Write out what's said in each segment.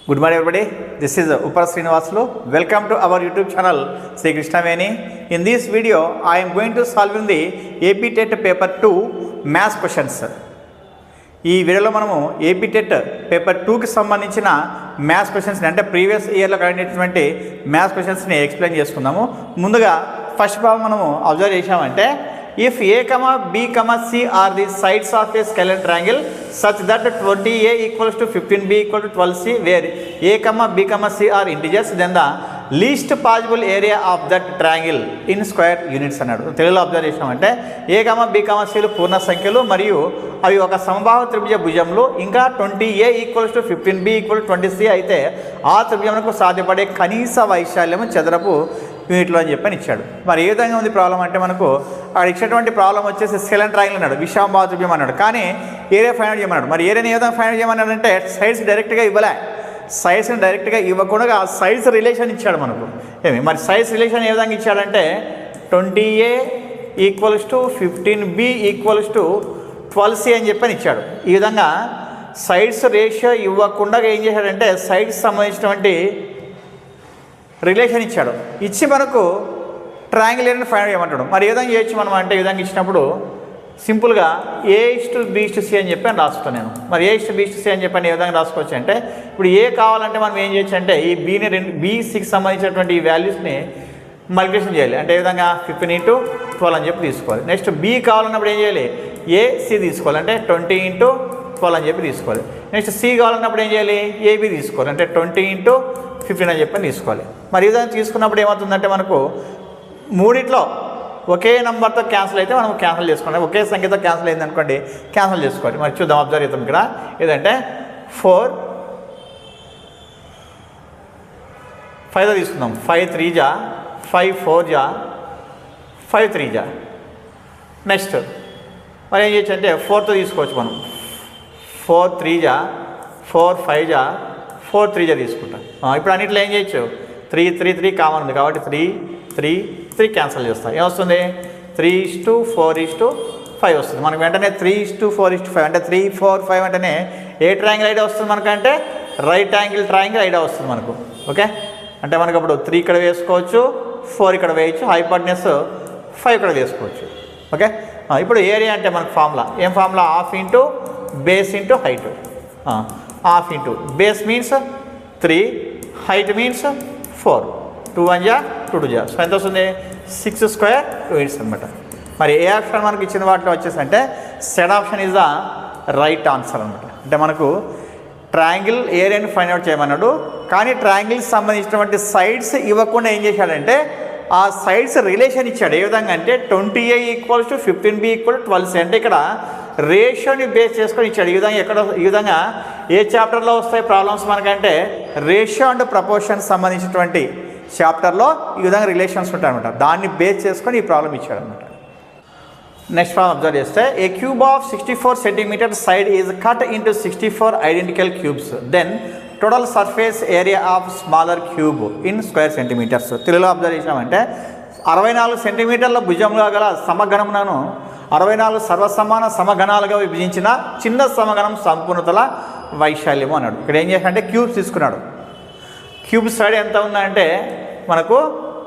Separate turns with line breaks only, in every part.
Good morning everybody, this is Upar Srinivasulu. Welcome to our YouTube channel Sri Krishna Veni. In this video, I am going to solve the AP TET paper 2 maths questions. ఈ వీడియోలో మనము AP TET paper 2కి సంబంధించిన maths క్వశ్చన్స్ని అంటే previous ఇయర్లో అడిగినటువంటి maths క్వశ్చన్స్ని ఎక్స్ప్లెయిన్ చేసుకుందాము. ముందుగా ఫస్ట్ ప్రాబ్లం మనము అబ్జర్వ్ చేసామంటే if a comma b comma c are the sides of a scalar triangle such that 20a equals to 15b equal to 12c where a comma b comma c are integers then the least possible area of that triangle in square units అన్నాడు. తెలుగులో observe చేసామంటే ఏ కమా B కమా సిలు పూర్ణ సంఖ్యలు మరియు అవి ఒక సమబాహు త్రిభుజ భుజంలో ఇంకా 20a equals to 15b equal 20c అయితే ఆ త్రిభుజమునకు సాధ్యపడే కనీస వైశాల్యము చదరపు యూనిట్లో అని చెప్పని ఇచ్చాడు. మరి ఏ విధంగా ఉంది ప్రాబ్లం అంటే మనకు అక్కడ ఇచ్చినటువంటి ప్రాబ్లం వచ్చేసి స్కేలర్ ట్రయాంగిల్ అన్నాడు, విషాంబాహు త్రిభుజం అన్నాడు, కానీ ఏరియా ఫైండ్ అవుట్ చేయమన్నాడు. మరి ఏరియాని ఏ విధంగా ఫైండ్ అవుట్ చేయమన్నాడు అంటే సైడ్స్ డైరెక్ట్గా ఇవ్వలే, సైడ్స్ని డైరెక్ట్గా ఇవ్వకుండా సైడ్స్ రిలేషన్ ఇచ్చాడు మనకు. ఏమి మరి సైడ్స్ రిలేషన్ ఏ విధంగా ఇచ్చాడంటే 20a equals to 15b equals to 12c అని చెప్పని ఇచ్చాడు. ఈ విధంగా సైడ్స్ రేషియో ఇవ్వకుండా ఏం చేశాడంటే సైడ్స్ సంబంధించినటువంటి రిలేషన్ ఇచ్చాడు. ఇచ్చి మనకు ట్రయాంగిల్ ఏరియాని ఫైండ్ చేయమంటాడు. మరి ఏ విధంగా చేయొచ్చు మనం అంటే ఈ విధంగా ఇచ్చినప్పుడు సింపుల్గా a:b:c అని చెప్పి రాసుకుంటాను నేను. మరి a:b:c అని చెప్పని ఏ విధంగా రాసుకోవచ్చు అంటే ఇప్పుడు ఏ కావాలంటే మనం ఏం చేయొచ్చు అంటే ఈ బీసీకి సంబంధించినటువంటి ఈ వాల్యూస్ని మల్టిప్లికేషన్ చేయాలి. అంటే ఏ విధంగా 15 × 12 అని చెప్పి తీసుకోవాలి. నెక్స్ట్ బి కావాలన్నప్పుడు ఏం చేయాలి, ఏసీ తీసుకోవాలి, అంటే 20 × 12 అని చెప్పి తీసుకోవాలి. నెక్స్ట్ సి కావాలన్నప్పుడు ఏం చేయాలి, ఏబి తీసుకోవాలి, అంటే 20 × 15 అని చెప్పి తీసుకోవాలి. మరి ఈ విధంగా తీసుకున్నప్పుడు ఏమవుతుందంటే మనకు మూడిట్లో ఒకే నెంబర్తో క్యాన్సిల్ అయితే మనం క్యాన్సిల్ చేసుకోండి, ఒకే సంఖ్యతో క్యాన్సిల్ అయింది అనుకోండి క్యాన్సిల్ చేసుకోవాలి. మరి చూద్దాం, అబ్జర్వ్ చేద్దాం. ఇక్కడ ఏదంటే 4 5తో తీసుకుందాం, 5 3 జా 5 4 జా 5 3 జా. నెక్స్ట్ మరి ఏం చేయొచ్చు అంటే 4తో తీసుకోవచ్చు మనం, 4 3 జా 4 5 జా 4 3 జా తీసుకుంటాం. ఇప్పుడు అన్నింటిలో ఏం చేయొచ్చు 3 3 3 కామన్ ఉంది కాబట్టి 3 3 3 క్యాన్సిల్ చేస్తాం. ఏమొస్తుంది 3:4:5 వస్తుంది మనకు. వెంటనే 3:4:5 అంటే 3 4 5 అంటేనే ఏ ట్రయాంగిల్ ఐడియా వస్తుంది మనకంటే రైట్ యాంగిల్ ట్రయాంగిల్ ఐడియా వస్తుంది మనకు. ఓకే, అంటే మనకు అప్పుడు 3 ఇక్కడ వేసుకోవచ్చు, 4 ఇక్కడ వేయచ్చు, హైపార్ట్నెస్ 5 ఇక్కడ వేసుకోవచ్చు. ఓకే, ఇప్పుడు ఏరియా అంటే మనకు ఫార్ములా ఏం formula, half into base into height. Half into base means 3, height means 4, 2 1 జా 2 2 జా. సో ఎంత వస్తుంది 6² 2 8 అనమాట. మరి ఏ ఆప్షన్ మనకి ఇచ్చిన వాటిలో వచ్చేసి అంటే said option is the right answer అనమాట. అంటే మనకు ట్రయాంగిల్ ఏరియాని ఫైండ్ అవుట్ చేయమన్నాడు, కానీ ట్రయాంగిల్కి సంబంధించినటువంటి సైడ్స్ ఇవ్వకుండా ఏం చేశాడంటే ఆ సైడ్స్ రిలేషన్ ఇచ్చాడు. ఏ విధంగా అంటే 20a equals to 15b equal 12c అంటే ఇక్కడ రేషియోని బేస్ చేసుకొని ఇచ్చాడు. ఈ విధంగా ఈ విధంగా ఏ చాప్టర్లో వస్తాయి ప్రాబ్లమ్స్ మనకంటే రేషియో అండ్ ప్రపోర్షన్ సంబంధించినటువంటి చాప్టర్లో ఈ విధంగా రిలేషన్స్ ఉంటాయన్నమాట. దాన్ని బేస్ చేసుకొని ఈ ప్రాబ్లం ఇచ్చాడు అనమాట. నెక్స్ట్ ప్రాబ్లం అబ్జర్వ్ చేస్తే a cube of 64 cm side is cut into 64 identical cubes then total surface area of smaller cube in square centimetres. తెలుగులో అబ్జర్వ్ చేసామంటే 64 సెంటీమీటర్ల భుజంగా గల సమగణములను 64 సర్వసమాన సమగణాలుగా విభజించిన చిన్న సమగణం సంపూర్ణతల వైశాల్యము అన్నాడు. ఇక్కడ ఏం చేశాడంటే క్యూబ్స్ తీసుకున్నాడు. క్యూబ్ సైడ్ ఎంత ఉందంటే మనకు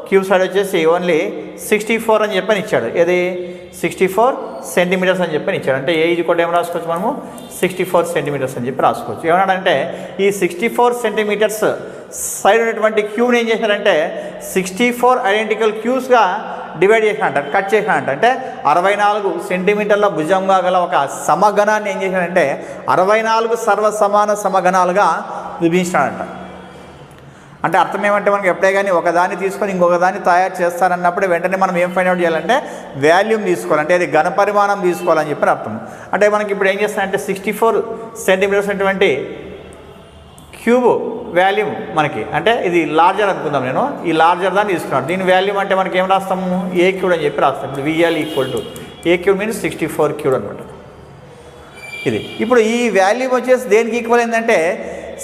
క్యూబ్ సైడ్ వచ్చేసి ఓన్లీ 64 అని చెప్పని ఇచ్చాడు. ఏది 64 సెంటీమీటర్స్ అని చెప్పని ఇచ్చాడు. అంటే ఏజ్ కూడా ఏం రాసుకోవచ్చు మనము 64 సెంటీమీటర్స్ అని చెప్పి రాసుకోవచ్చు. ఏమన్నాడంటే ఈ 64 సెంటీమీటర్స్ సైడ్ ఉన్నటువంటి క్యూబ్ని ఏం చేశాడంటే 64 ఐడెంటికల్ క్యూబ్స్గా డివైడ్ చేశాడంట, కట్ చేశాడంట. అంటే 64 సెంటీమీటర్ల భుజంగా గల ఒక సమగణాన్ని ఏం చేశాడంటే 64 సర్వసమాన సమగణాలుగా విభజించాడంట. అంటే అర్థం ఏమంటే మనకి ఎప్పుడే కానీ ఒకదాన్ని తీసుకొని ఇంకొక దాన్ని తయారు చేస్తారన్నప్పుడు వెంటనే మనం ఏం ఫైండ్ అవుట్ చేయాలంటే వాల్యూమ్ తీసుకోవాలి, అంటే అది ఘన పరిమాణం తీసుకోవాలని చెప్పి అర్థం. అంటే మనకి ఇప్పుడు ఏం చేస్తానంటే 64 సెంటీమీటర్స్ అటువంటి క్యూబ్ వాల్యూమ్ మనకి అంటే ఇది లార్జర్ అనుకుందాం, నేను ఈ లార్జర్ దాన్ని తీసుకున్నాను. దీని వాల్యూమ్ అంటే మనకి ఏం రాస్తాము ఏ క్యూబ్ అని చెప్పి రాస్తాం. ఇప్పుడు VL equal to A cube means 64 cube అనమాట ఇది. ఇప్పుడు ఈ వాల్యూమ్ వచ్చేసి దేనికి ఈక్వల్ అయిందంటే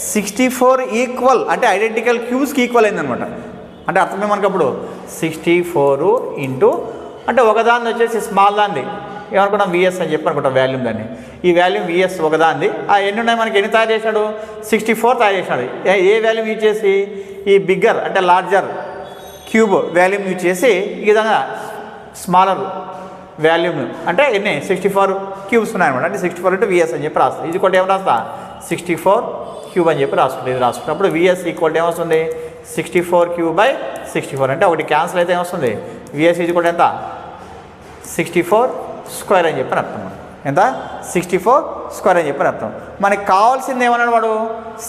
64 ఈక్వల్ అంటే ఐడెంటికల్ క్యూబ్స్కి ఈక్వల్ అయిందనమాట. అంటే అర్థమే మనకు అప్పుడు 64 ఇంటూ అంటే ఒకదాన్ని వచ్చేసి స్మాల్ దాన్ని ఏమనుకున్నాం విఎస్ అని చెప్పి అనుకుంటాం వాల్యూమ్ దాన్ని. ఈ వాల్యూమ్ విఎస్ ఒకదాన్ని ఆ ఎన్ని ఉన్నాయి మనకి ఎన్ని తయారు చేశాడు 64 తయారు చేశాడు. ఏ వాల్యూమ్ యూజ్ చేసి ఈ బిగ్గర్ అంటే లార్జర్ క్యూబ్ వాల్యూమ్ యూజ్ చేసి ఈ విధంగా స్మాలర్ వాల్యూమ్ అంటే ఎన్ని 64 క్యూబ్స్ ఉన్నాయన్నమాట. అంటే 64 ఇంటూ విఎస్ అని చెప్పి రాస్తాం. ఇది కూడా ఏం రాస్తా 64 క్యూబ్ అని చెప్పి రాసుకుంటే ఇది రాసుకున్నప్పుడు విఎస్ ఈక్వల్ ఏమొస్తుంది 64 క్యూబ్ బై 64 అంటే ఒకటి క్యాన్సిల్ అయితే ఏమొస్తుంది విఎస్ ఇది కూడా ఎంత 64 స్క్వేర్ అని చెప్పి అర్థం. ఎంత 64 స్క్వేర్ అని చెప్పి అర్థం. మనకి కావాల్సింది ఏమన్నాడు వాడు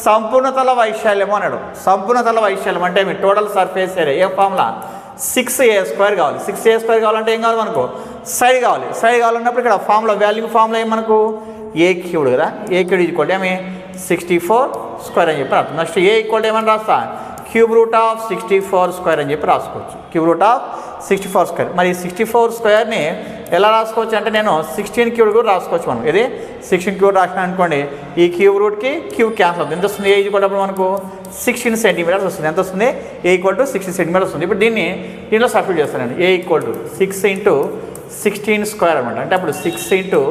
సంపూర్ణతల వైశాల్యము అన్నాడు. సంపూర్ణతల వైశాల్యం అంటే మీ టోటల్ సర్ఫేస్ ఏరియా ఏ ఫార్ములా 6a² కావాలి. 6a² కావాలంటే ఏం కావాలి మనకు సైడ్ కావాలి. సైడ్ కావాలన్నప్పుడు ఇక్కడ ఫార్ములా వాల్యూమ్ ఫార్ములా ఏం మనకు a³ కదా. a³ ఈక్వల్ ఏమి 64 స్క్వేర్ అని చెప్పి అర్థం. నెక్స్ట్ ఏ ఈక్వల్ ఏమని రాస్తా క్యూబ్ రూట్ ఆఫ్ 64 స్క్వేర్ అని చెప్పి రాసుకోవచ్చు. Cube root of 64 square. మరి 64 స్క్వేర్ని ఎలా రాసుకోవచ్చు అంటే నేను 16 క్యూబ్ కూడా రాసుకోవచ్చు. మనం ఇది 16 క్యూబ్ రాసిన అనుకోండి ఈ క్యూబ్ రూట్కి క్యూబ్ క్యాన్సల్ అవుతుంది. ఎంత వస్తుంది ఏ ఈక్వల్ మనకు 16 సెంటీమీటర్స్ వస్తుంది. ఎంత వస్తుంది ఏ ఈక్వల్ టు 16 సెంటీమీటర్స్ వస్తుంది. ఇప్పుడు దీనిలో సబ్స్టిట్యూట్ చేస్తానండి. ఏ ఈక్వల్ టు 6 ఇంటూ 16 స్క్వేర్ అనమాట. అంటే అప్పుడు 6 ఇంటూ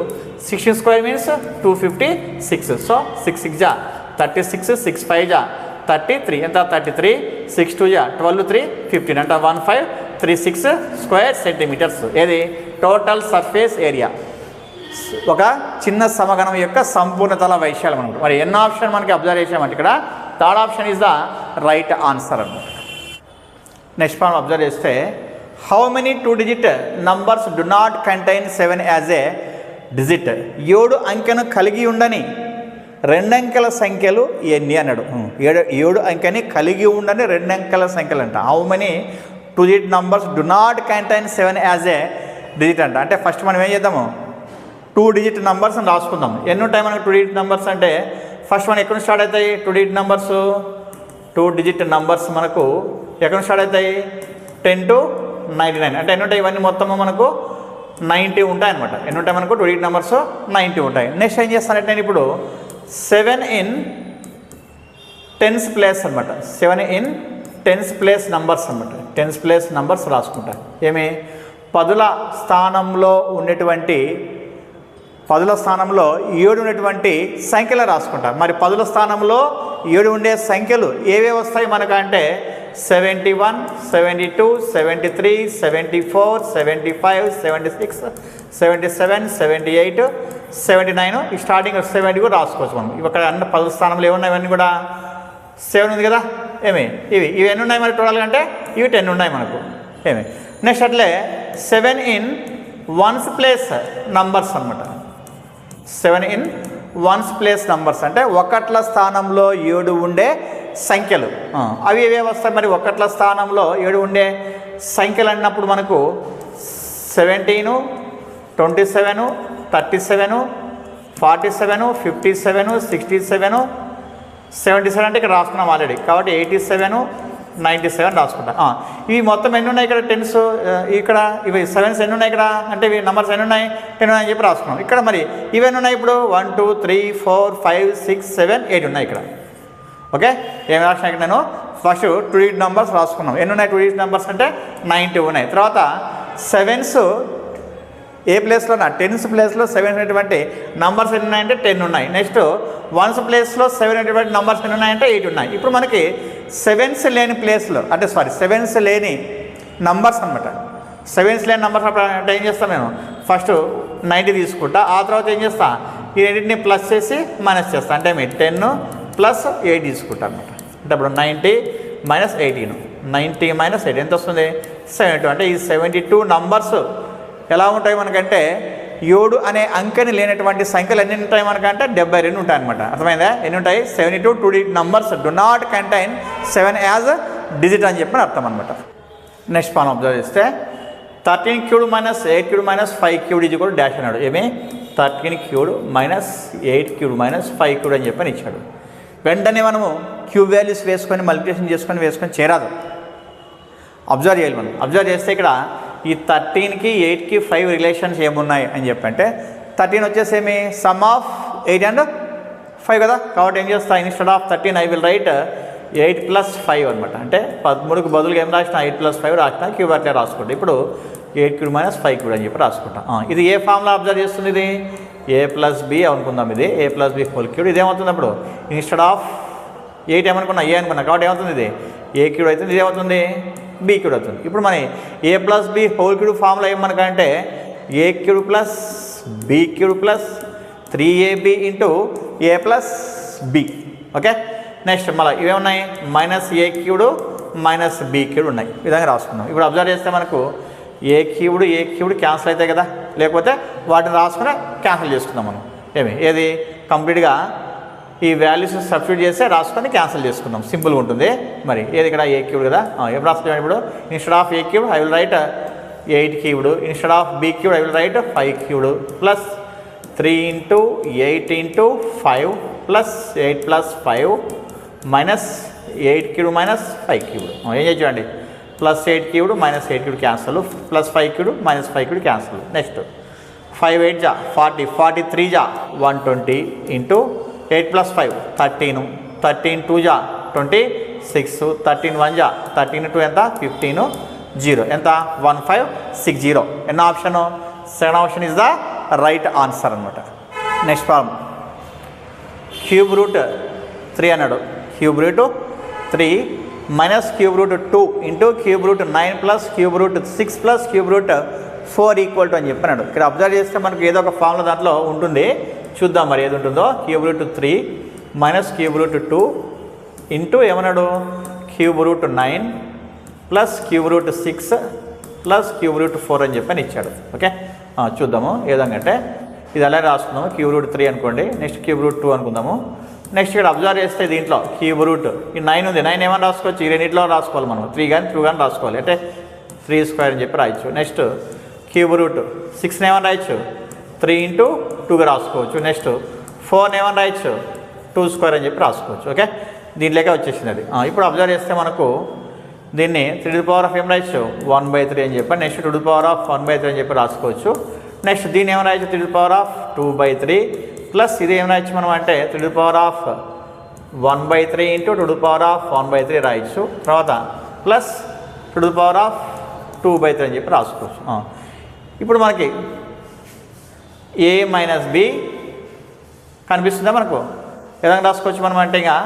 16 స్క్వేర్ మీన్స్ 256. సో 6 6 జా 36 6 5 జా 33 ఎంత 33 6 2 జా 12 3 15 అంటే 1536 స్క్వేర్ సెంటీమీటర్స్. ఏది టోటల్ సర్ఫేస్ ఏరియా ఒక చిన్న సమగణం యొక్క సంపూర్ణతల వైశాల్యం అనమాట. మరి ఎన్నో ఆప్షన్ మనకి అబ్జర్వ్ చేసామంటే ఇక్కడ third option is the right answer అనమాట. నెక్స్ట్ మనం అబ్జర్వ్ చేస్తే how many 2 digit numbers do not contain 7 as a digit. 7 అంకెను కలిగి ఉండని 2 అంకెల సంఖ్యలు ఎన్ని అన్నాడు. 7 అంకెని కలిగి ఉండని 2 అంకెల సంఖ్యలు అంట. How many 2 digit numbers do not contain 7 as a digit అంట. అంటే ఫస్ట్ మనం ఏం చేద్దాము 2 digit నంబర్స్ అని రాసుకుందాం. ఎన్ని ఉంటాయి మనకు 2 digit నంబర్స్ అంటే ఫస్ట్ మనం ఎక్కడ స్టార్ట్ అవుతాయి 2 digit నంబర్స్ 2 digit నంబర్స్ మనకు ఎక్కడ స్టార్ట్ అవుతాయి 10 to 99 అంటే ఎన్ని ఉంటాయి ఇవన్నీ మొత్తము మనకు 90 ఉంటాయి అనమాట. ఎన్ని ఉంటాయి మనకు 2 digit నంబర్స్ 90 ఉంటాయి. నెక్స్ట్ ఏం చేస్తానంటే నేను ఇప్పుడు 7 in 10th ప్లేస్ అనమాట. 7 in 10th ప్లేస్ నంబర్స్ అనమాట. 10th ప్లేస్ నంబర్స్ రాసుకుంటా. ఏమి పదుల స్థానంలో ఉన్నటువంటి 7 ఉన్నటువంటి సంఖ్యలు రాసుకుంటా. మరి 10 స్థానంలో 7 ఉండే సంఖ్యలు ఏవే వస్తాయి మనకంటే 71 72 73 74 75 76 77 78 79 ఈ స్టార్టింగ్ 70 కూడా రాసుకోవచ్చు మనం. ఇక్కడ అన్ని 10 స్థానంలో ఏమున్నాయి ఇవన్నీ కూడా 7 ఉంది కదా. ఇవి ఎన్ని ఉన్నాయి మరి టోటల్గా అంటే ఇవి 10 ఉన్నాయి మనకు. నెక్స్ట్ అట్లే 7 in 1th ప్లేస్ నంబర్స్ అనమాట. 7 in 1th ప్లేస్ నంబర్స్ అంటే 1ల స్థానంలో 7 ఉండే సంఖ్యలు అవి ఏవే వస్తాయి మరి 1ల స్థానంలో 7 ఉండే సంఖ్యలు అన్నప్పుడు మనకు 17 27 37 47 57 67 77 అంటే ఇక్కడ రాసుకున్నాం ఆల్రెడీ కాబట్టి 87 97 రాసుకుంటాం. ఇవి మొత్తం ఎన్ని ఉన్నాయి ఇక్కడ 10s ఇక్కడ ఇవి 7s ఎన్ని ఉన్నాయి ఇక్కడ అంటే ఇవి నెంబర్స్ ఎన్ని ఉన్నాయి 10 ఉన్నాయి అని చెప్పి రాసుకున్నాం. ఇక్కడ మరి ఇవన్నీ ఉన్నాయి ఇప్పుడు 1 2 3 4 5 6 7 8 ఉన్నాయి ఇక్కడ. ఓకే ఏమి రాసిన ఇక్కడ నేను ఫస్ట్ 2 digit నంబర్స్ రాసుకున్నాం. ఎన్ని ఉన్నాయి 2 digit నంబర్స్ అంటే 90 ఉన్నాయి. తర్వాత 7s ఏ ప్లేస్లో 10th ప్లేస్లో 7 అనేటువంటి నంబర్స్ ఎన్ని ఉన్నాయంటే 10 ఉన్నాయి. నెక్స్ట్ 1th ప్లేస్లో 7 అనేటువంటి నంబర్స్ ఎన్ని ఉన్నాయంటే 8 ఉన్నాయి. ఇప్పుడు మనకి 7s లేని ప్లేస్లో అంటే 7s లేని నంబర్స్ అనమాట. 7s లేని నంబర్స్ అంటే ఏం చేస్తాను నేను ఫస్ట్ 90 తీసుకుంటా. ఆ తర్వాత ఏం చేస్తా ఈ రెండింటిని ప్లస్ చేసి మైనస్ చేస్తాను. అంటే మీ 10 ప్లస్ 8 తీసుకుంటా అనమాట. అంటే ఇప్పుడు 90 మైనస్ 18 90 మైనస్ 8 ఎంత వస్తుంది 72. అంటే ఈ 72 నంబర్స్ ఎలా ఉంటాయి మనకంటే 7 అనే అంకెని లేనటువంటి సంఖ్యలు ఎన్ని ఉంటాయి మనకంటే 72 ఉంటాయి అనమాట. అర్థమైందా ఎన్ని ఉంటాయి 72 2 digit numbers do not contain 7 as digit అని చెప్పి అర్థం అనమాట. నెక్స్ట్ మనం అబ్జర్వ్ చేస్తే 13 cubed minus 8 cubed minus 5 cubed ఇది కూడా డాష్ అన్నాడు. ఏమి 13 cubed minus 8 cubed minus 5 cubed అని చెప్పని ఇచ్చాడు. వెంటనే మనము క్యూబ్ వాల్యూస్ వేసుకొని మల్టిప్లికేషన్ వేసుకొని చేరాదు. అబ్జర్వ్ చేయాలి మనం. అబ్జర్వ్ చేస్తే ఇక్కడ ఈ 13కి 8కి 5 రిలేషన్స్ ఏమున్నాయి అని చెప్పంటే 13 వచ్చేసి ఏమి సమ్ ఆఫ్ 8 and 5 కదా. కాబట్టి ఏం చేస్తా instead of 13 I will write 8 + 5 అనమాట. అంటే 13కు బదులుగా ఏం రాసిన 8 + 5 రాసిన క్యూబ్ అట్లే రాసుకుంటే ఇప్పుడు 8 క్యూబ్ మైనస్ 5 క్యూబ్ అని చెప్పి రాసుకుంటాం. ఇది ఏ ఫార్ములా అబ్జర్వ్ చేస్తుంది? ఇది a ప్లస్ బి అనుకుందాం. ఇది a plus B whole cube. ఇదేమవుతుంది అప్పుడు ఇన్స్టెడ్ ఆఫ్ 8 ఏమనుకున్నా a అనుకున్నా కాబట్టి ఏమవుతుంది? ఇది a క్యూబ్ అవుతుంది. ఇది ఏమవుతుంది? b క్యూబ్ అవుతుంది. ఇప్పుడు మన a plus B whole cube formula ఏమనకంటే a cube plus b cube plus 3ab into a plus b. Okay, next మళ్ళీ ఇవేమున్నాయి? Minus a cube minus b cube ఉన్నాయి. ఈ విధంగా రాసుకున్నాం. ఇప్పుడు అబ్జర్వ్ చేస్తే మనకు ఏ క్యూబ్డ్ క్యాన్సిల్ అవుతాయి కదా, లేకపోతే వాటిని రాసుకుని క్యాన్సిల్ చేసుకుందాం మనం. ఏది కంప్లీట్గా ఈ వాల్యూస్ సబ్స్టిట్యూట్ చేస్తే రాసుకొని క్యాన్సిల్ చేసుకుందాం, సింపుల్గా ఉంటుంది. మరి ఏది ఇక్కడ ఏ క్యూబ్ కదా, ఎప్పుడు రాసుకున్నాం? ఇప్పుడు instead of a cube I will write 8 cubed, instead of b cube I will write 5 cubed plus 3 into 8 into 5 plus 8 plus 5 minus 8 cube minus 5 cube. ఏం చేయండి? Plus 8 cube minus 8 cube cancel, plus 5 cube minus 5 cube cancel. Next 5 8 జా 40, 43 జా 120 into 8 plus 5 13, 13 2 జా 26, 13 1 జా 13 2 ఎంత 15, 0 ఎంత 1560. ఎన్నో option? Second option is the right answer అనమాట. నెక్స్ట్ ప్రాబ్లం క్యూబ్ రూట్ 3 అన్నాడు. Cube root 3 minus cube root 2 into cube root 9 plus cube root 6 plus cube root 4 equal to అని చెప్పినాడు. ఇక్కడ అబ్జర్వ్ చేస్తే మనకు ఏదో ఒక ఫార్ములా దాంట్లో ఉంటుంది, చూద్దాం మరి ఏది ఉంటుందో. Cube root 3 minus cube root 2 into ఏమన్నాడు? Cube root 9 plus cube root 6 plus cube root 4 అని చెప్పని ఇచ్చాడు. ఓకే, చూద్దాము ఏ విధంగా అంటే ఇది అలాగే రాసుకుందాము. క్యూబ్ రూట్ 3 అనుకోండి, నెక్స్ట్ క్యూబ్ రూట్ 2 అనుకుందాము. నెక్స్ట్ ఇక్కడ అబ్జర్వ్ చేస్తే దీంట్లో క్యూబ్ రూట్ ఈ 9 ఉంది, 9 ఏమైనా రాసుకోవచ్చు, ఈ రెండింటిలో రాసుకోవాలి మనం. 3 కానీ 2 కానీ రాసుకోవాలి, అంటే 3 స్క్వేర్ అని చెప్పి రాయొచ్చు. నెక్స్ట్ క్యూబ్ రూట్ 6 ఏమైనా రాయొచ్చు, 3 ఇంటూ 2గా రాసుకోవచ్చు. నెక్స్ట్ 4 ఏమైనా రాయొచ్చు, 2 స్క్వేర్ అని చెప్పి రాసుకోవచ్చు. ఓకే, దీంట్లోకే వచ్చేసింది అది. ఇప్పుడు అబ్జర్వ్ చేస్తే మనకు దీన్ని 3 టు ది పవర్ ఆఫ్ ఏం రాయొచ్చు 1/3 అని చెప్పి, next 2 to the power of 1/3 అని చెప్పి రాసుకోవచ్చు. నెక్స్ట్ దీన్ని ఏమైనా రాయొచ్చు 3 to the power of 2/3 plus ఇది ఏం రాయొచ్చు మనం అంటే 3 to the power of 1/3 into 2 to the power of 1/3 రాయొచ్చు. తర్వాత plus 2 to the power of 2/3 అని చెప్పి రాసుకోవచ్చు. ఇప్పుడు మనకి ఏ మైనస్ బి కనిపిస్తుందా మనకు? ఏదైనా రాసుకోవచ్చు మనం అంటే ఇంకా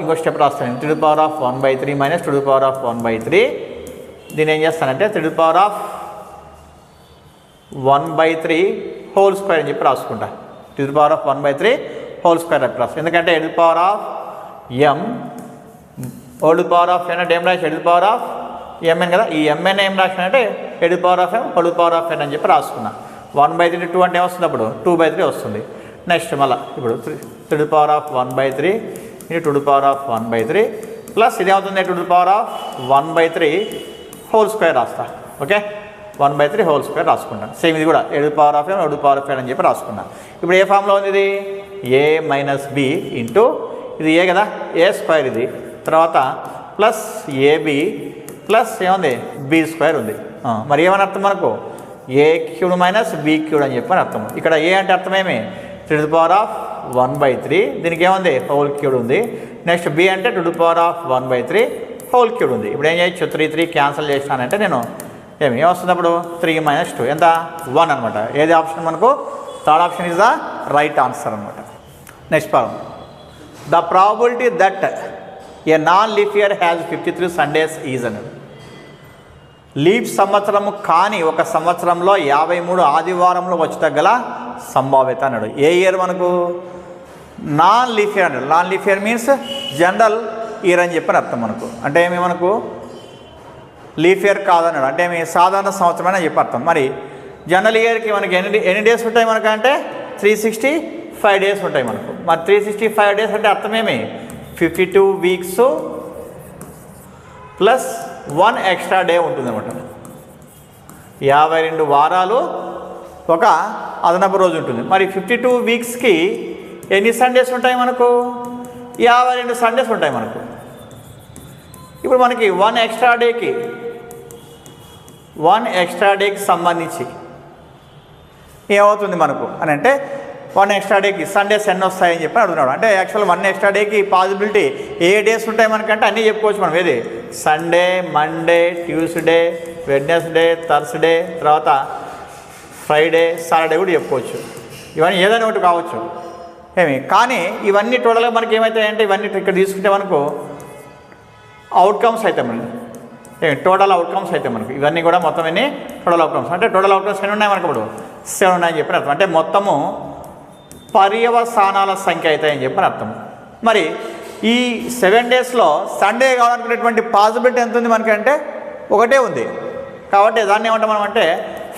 ఇంకో స్టెప్ రాస్తాను. 3 to the power of 1/3 minus 2 to the power of 1/3. దీన్ని ఏం చేస్తానంటే 3 to the power of 1/3 whole square అని చెప్పి రాసుకుంటా. 2 to the power of 1/3 whole square అని రాసు. ఎందుకంటే 8 to the power of m whole to the power of n అంటే ఏం రాసి 8 to the power of mn కదా, ఈ mn ఏం రాసినంటే 8 to the power of m whole to the power of n అని చెప్పి రాసుకున్నా. 1/3 2 అంటే ఏమొస్తుంది అప్పుడు 2/3 వస్తుంది. నెక్స్ట్ మళ్ళీ ఇప్పుడు 3 టు ది పవర్ ఆఫ్ 1/3 ఇది 2 to the power of 1/3 plus ఇది ఏమవుతుంది 2 to the power of 1/3 whole square రాస్తా. ఓకే, 1/3 హోల్ స్క్వేర్ రాసుకుంటాను. సేమ్ ఇది కూడా 7 to the power of 7 to the power of 7 అని చెప్పి రాసుకున్నాను. ఇప్పుడు ఏ ఫామ్లో ఉంది ఇది? ఏ మైనస్ బి ఇంటూ ఇది ఏ కదా, ఏ స్క్వేర్ ఇది, తర్వాత ప్లస్ ఏబి ప్లస్ ఏముంది బి స్క్వేర్ ఉంది. మరి ఏమని అర్థం మనకు? ఏ క్యూడ్ మైనస్ బి క్యూడ్ అని చెప్పని అర్థం. ఇక్కడ ఏ అంటే అర్థమేమి 3 టు ది పవర్ ఆఫ్ 1/3, దీనికి ఏముంది హోల్ క్యూడ్ ఉంది. నెక్స్ట్ బి అంటే 2 to the power of 1/3 whole cube ఉంది. ఇప్పుడు ఏం చేయొచ్చు 3 క్యాన్సిల్ చేస్తానంటే నేను ఏమొస్తుంది అప్పుడు 3 మైనస్ 2 ఎంత 1 అనమాట. ఏది ఆప్షన్ మనకు? Third option is the right answer అనమాట. Next problem the probability that a non leap year has 53 Sundays is అన్నాడు. లీప్ సంవత్సరము కానీ ఒక సంవత్సరంలో 53 ఆదివారంలో వచ్చి గల సంభావ్యత అన్నాడు. ఏ ఇయర్ మనకు? నాన్ లీఫ్ ఇయర్ అన్నాడు. Non leap year means general year అని చెప్పని అర్థం మనకు. అంటే ఏమి మనకు లీఫ్ ఇయర్ కాదన్నాడు, అంటే మీ సాధారణ సంవత్సరం అని చెప్పి అర్థం. మరి జనరల్ ఇయర్కి మనకి ఎన్ని డేస్ ఉంటాయి మనకు అంటే 365 డేస్ ఉంటాయి మనకు. మరి 365 డేస్ అంటే అర్థమేమి 52 వీక్స్ ప్లస్ 1 ఎక్స్ట్రా డే ఉంటుంది అనమాట. 52 వారాలు ఒక అదనపు రోజు ఉంటుంది. మరి 52 వీక్స్కి ఎన్ని సండేస్ ఉంటాయి మనకు? 52 సండేస్ ఉంటాయి మనకు. ఇప్పుడు మనకి 1 ఎక్స్ట్రా డేకి సంబంధించి ఏమవుతుంది మనకు అని అంటే 1 ఎక్స్ట్రా డేకి సండేస్ ఎన్ని వస్తాయని చెప్పి అడుగుతున్నాడు. అంటే యాక్చువల్ 1 ఎక్స్ట్రా డేకి పాసిబిలిటీ ఏ డేస్ ఉంటాయి మనకంటే అన్నీ చెప్పుకోవచ్చు మనం. ఏది Sunday, Monday, Tuesday, Wednesday, Thursday, తర్వాత ఫ్రైడే, సాటర్డే కూడా చెప్పుకోవచ్చు. ఇవన్నీ ఏదైనా ఒకటి కావచ్చు కానీ ఇవన్నీ టోటల్గా మనకి ఏమవుతాయంటే ఇవన్నీ ఇక్కడ తీసుకుంటే మనకు అవుట్కమ్స్ అవుతాయి మనకి టోటల్ అవుట్కమ్స్ అవుతాయి మనకి. ఇవన్నీ కూడా మొత్తం ఎన్ని టోటల్ అవుట్కమ్స్ అంటే టోటల్ అవుట్కమ్స్ ఎన్ని ఉన్నాయి మనకు ఇప్పుడు 7 ఉన్నాయని చెప్పిన అర్థం. అంటే మొత్తము పర్యవసానాల సంఖ్య అవుతాయని చెప్పని అర్థం. మరి ఈ 7 డేస్లో సండే కావాలనుకునేటువంటి పాసిబిలిటీ ఎంత ఉంది మనకి అంటే ఒకటే ఉంది. కాబట్టి దాన్ని ఏమంటాం మనం అంటే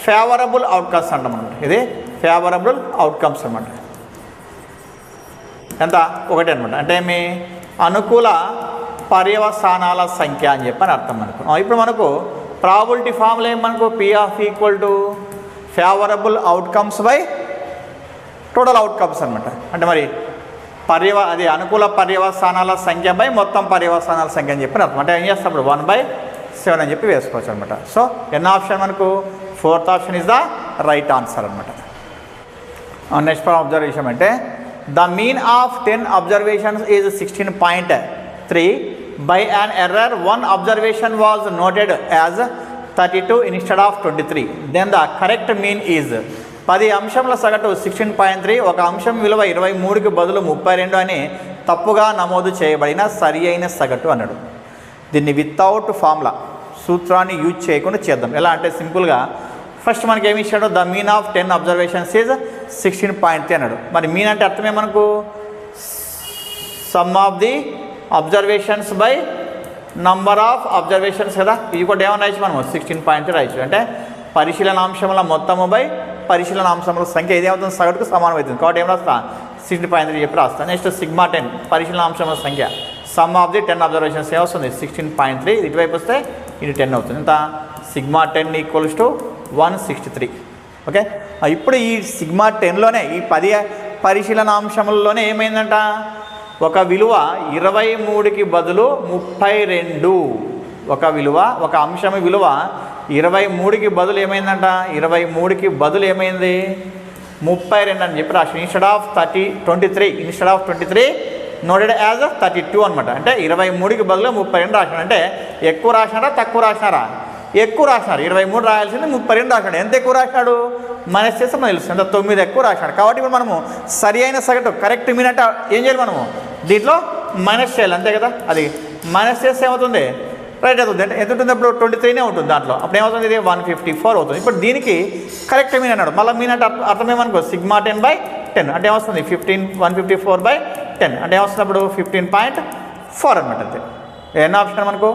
ఫేవరబుల్ అవుట్కమ్స్ అంటాం అనమాట. ఇది ఫేవరబుల్ అవుట్కమ్స్ అనమాట. ఎంత ఒకటే అనమాట. అంటే మీ అనుకూల పర్యవసానాల సంఖ్య అని చెప్పని అర్థం మనకు. ఇప్పుడు మనకు ప్రాబిలిటీ ఫార్ములా ఏం మనకు P of equal to favourable outcomes by total outcomes అనమాట. అంటే మరి అది అనుకూల పర్యవసానాల సంఖ్య బై మొత్తం పర్యవసానాల సంఖ్య అని చెప్పి అర్థం. అంటే ఏం చేస్తాం ఇప్పుడు 1/7 అని చెప్పి వేసుకోవచ్చు అనమాట. సో ఎన్న ఆప్షన్ మనకు 4th option is the right answer అనమాట. నెక్స్ట్ ప్రాబ్లం అబ్జర్వేషన్ అంటే the mean of 10 observations is 16.3 by an error 1 observation was noted as 32 instead of 23 then the correct mean is 10 అంశంల సగటు 16.3 ఒక అంశం విలువ 23కి బదులు 32 అని తప్పుగా నమోదు చేయబడిన సరి అయిన సగటు అన్నాడు. దీన్ని వితౌట్ ఫార్ములా సూత్రాన్ని యూజ్ చేయకుండా చేద్దాం. ఎలా అంటే సింపుల్గా ఫస్ట్ మనకి ఏమి ఇచ్చాడు the mean of 10 observations is 16.3 అన్నాడు. మరి మీన్ అంటే అర్థమే మనకు some of the observations by number of observations కదా. ఇది కూడా ఏమన్నా రాయచ్చు మనము 16.3 రాయచ్చు. అంటే పరిశీలనాంశముల మొత్తము బై పరిశీలనాంశముల సంఖ్య ఏదేమవుతుంది సగటుకు సమానం అవుతుంది. కాబట్టి ఏం రాస్తా 16.3 చెప్పి రాస్తా. నెక్స్ట్ సిగ్మా 10 పరిశీలనాంశముల సంఖ్య సమ్ ఆఫ్ ది 10 అబ్జర్వేషన్స్ ఏమొస్తుంది 16.3 ఇటువైపు వస్తే ఇది 10 అవుతుంది. ఎంత సిగ్మా 10 ఈక్వల్స్ టు 163. ఓకే ఇప్పుడు ఈ సిగ్మా 10లోనే ఈ 10 పరిశీలనాంశములలోనే ఏమైందంట ఒక విలువ 23కి బదులు 32 ఒక అంశం విలువ 23కి బదులు ఏమైందంట 23కి బదులు ఏమైంది 32 అని చెప్పి రాసి ఇన్స్టెడ్ ఆఫ్ 23 నోటెడ్ యాజ్ 32 అనమాట. అంటే 23కి బదులు 32 రాసినాడు. అంటే ఎక్కువ రాసినారా తక్కువ రాసినారా ఎక్కువ రాసినారు. 23 రాయాల్సింది 32 రాసినాడు. ఎంత ఎక్కువ రాసినాడు మైనస్ చేస్తే మనకు తెలుస్తుంది. 9 ఎక్కువ రాసినాడు. కాబట్టి ఇప్పుడు మనము సరి అయిన సగటు కరెక్ట్ మీన్ అంటే ఏం చేయాలి మనము దీంట్లో మైనస్ చేయాలి అంతే కదా. అది మైనస్ చేస్తే ఏమవుతుంది రైట్ అవుతుంది. అంటే ఎంత ఉంటుంది అప్పుడు 23నే ఉంటుంది దాంట్లో. అప్పుడు ఏమవుతుంది ఇది 154 అవుతుంది. ఇప్పుడు దీనికి కరెక్ట్ మీన్ అన్నాడు. మళ్ళీ మీన్ అంటే అర్థమేమనుకో సిగ్మా 10/10 అంటే ఏమొస్తుంది 154/10 అంటే ఏమొస్తుంది అప్పుడు 15.4 అనమాట. అంతే ఎన్న ఆప్షన్ మనకు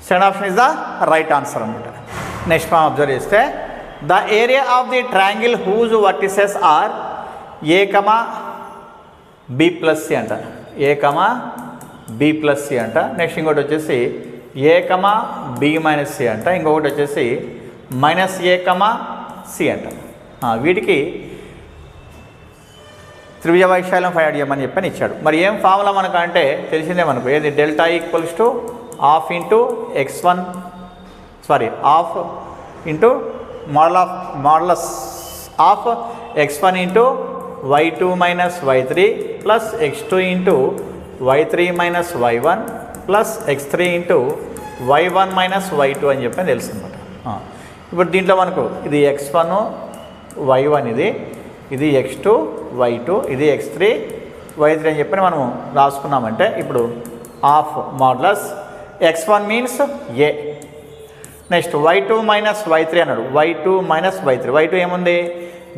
second option is the right answer అనమాట. నెక్స్ట్ మనం అబ్జర్వ్ చేస్తే the area of the triangle whose vertices are A,B+C అంట. A,B+C అంట. నెక్స్ట్ ఇంకోటి వచ్చేసి A,B-C అంట. ఇంకొకటి వచ్చేసి -A,C అంట. వీటికి త్రిభుజ వైశాల్యం ఫైండ్ అవుట్ చేయమని చెప్పని ఇచ్చాడు. మరి ఏం ఫార్ములా మనకు అంటే తెలిసిందే మనకు ఏది delta equals to half into models of x1 into y2 minus y3 plus x2 into y3 minus y1 plus x3 into y1 minus y2 అని చెప్పని తెలుసు అనమాట. ఇప్పుడు దీంట్లో మనకు ఇది x1 y1 ఇది x2 y2 ఇది x3 y3 అని చెప్పని మనం రాసుకున్నామంటే ఇప్పుడు half models x1 means a. Next y2 minus y3 అన్నాడు. y2 మైనస్ y3 y2 ఏముంది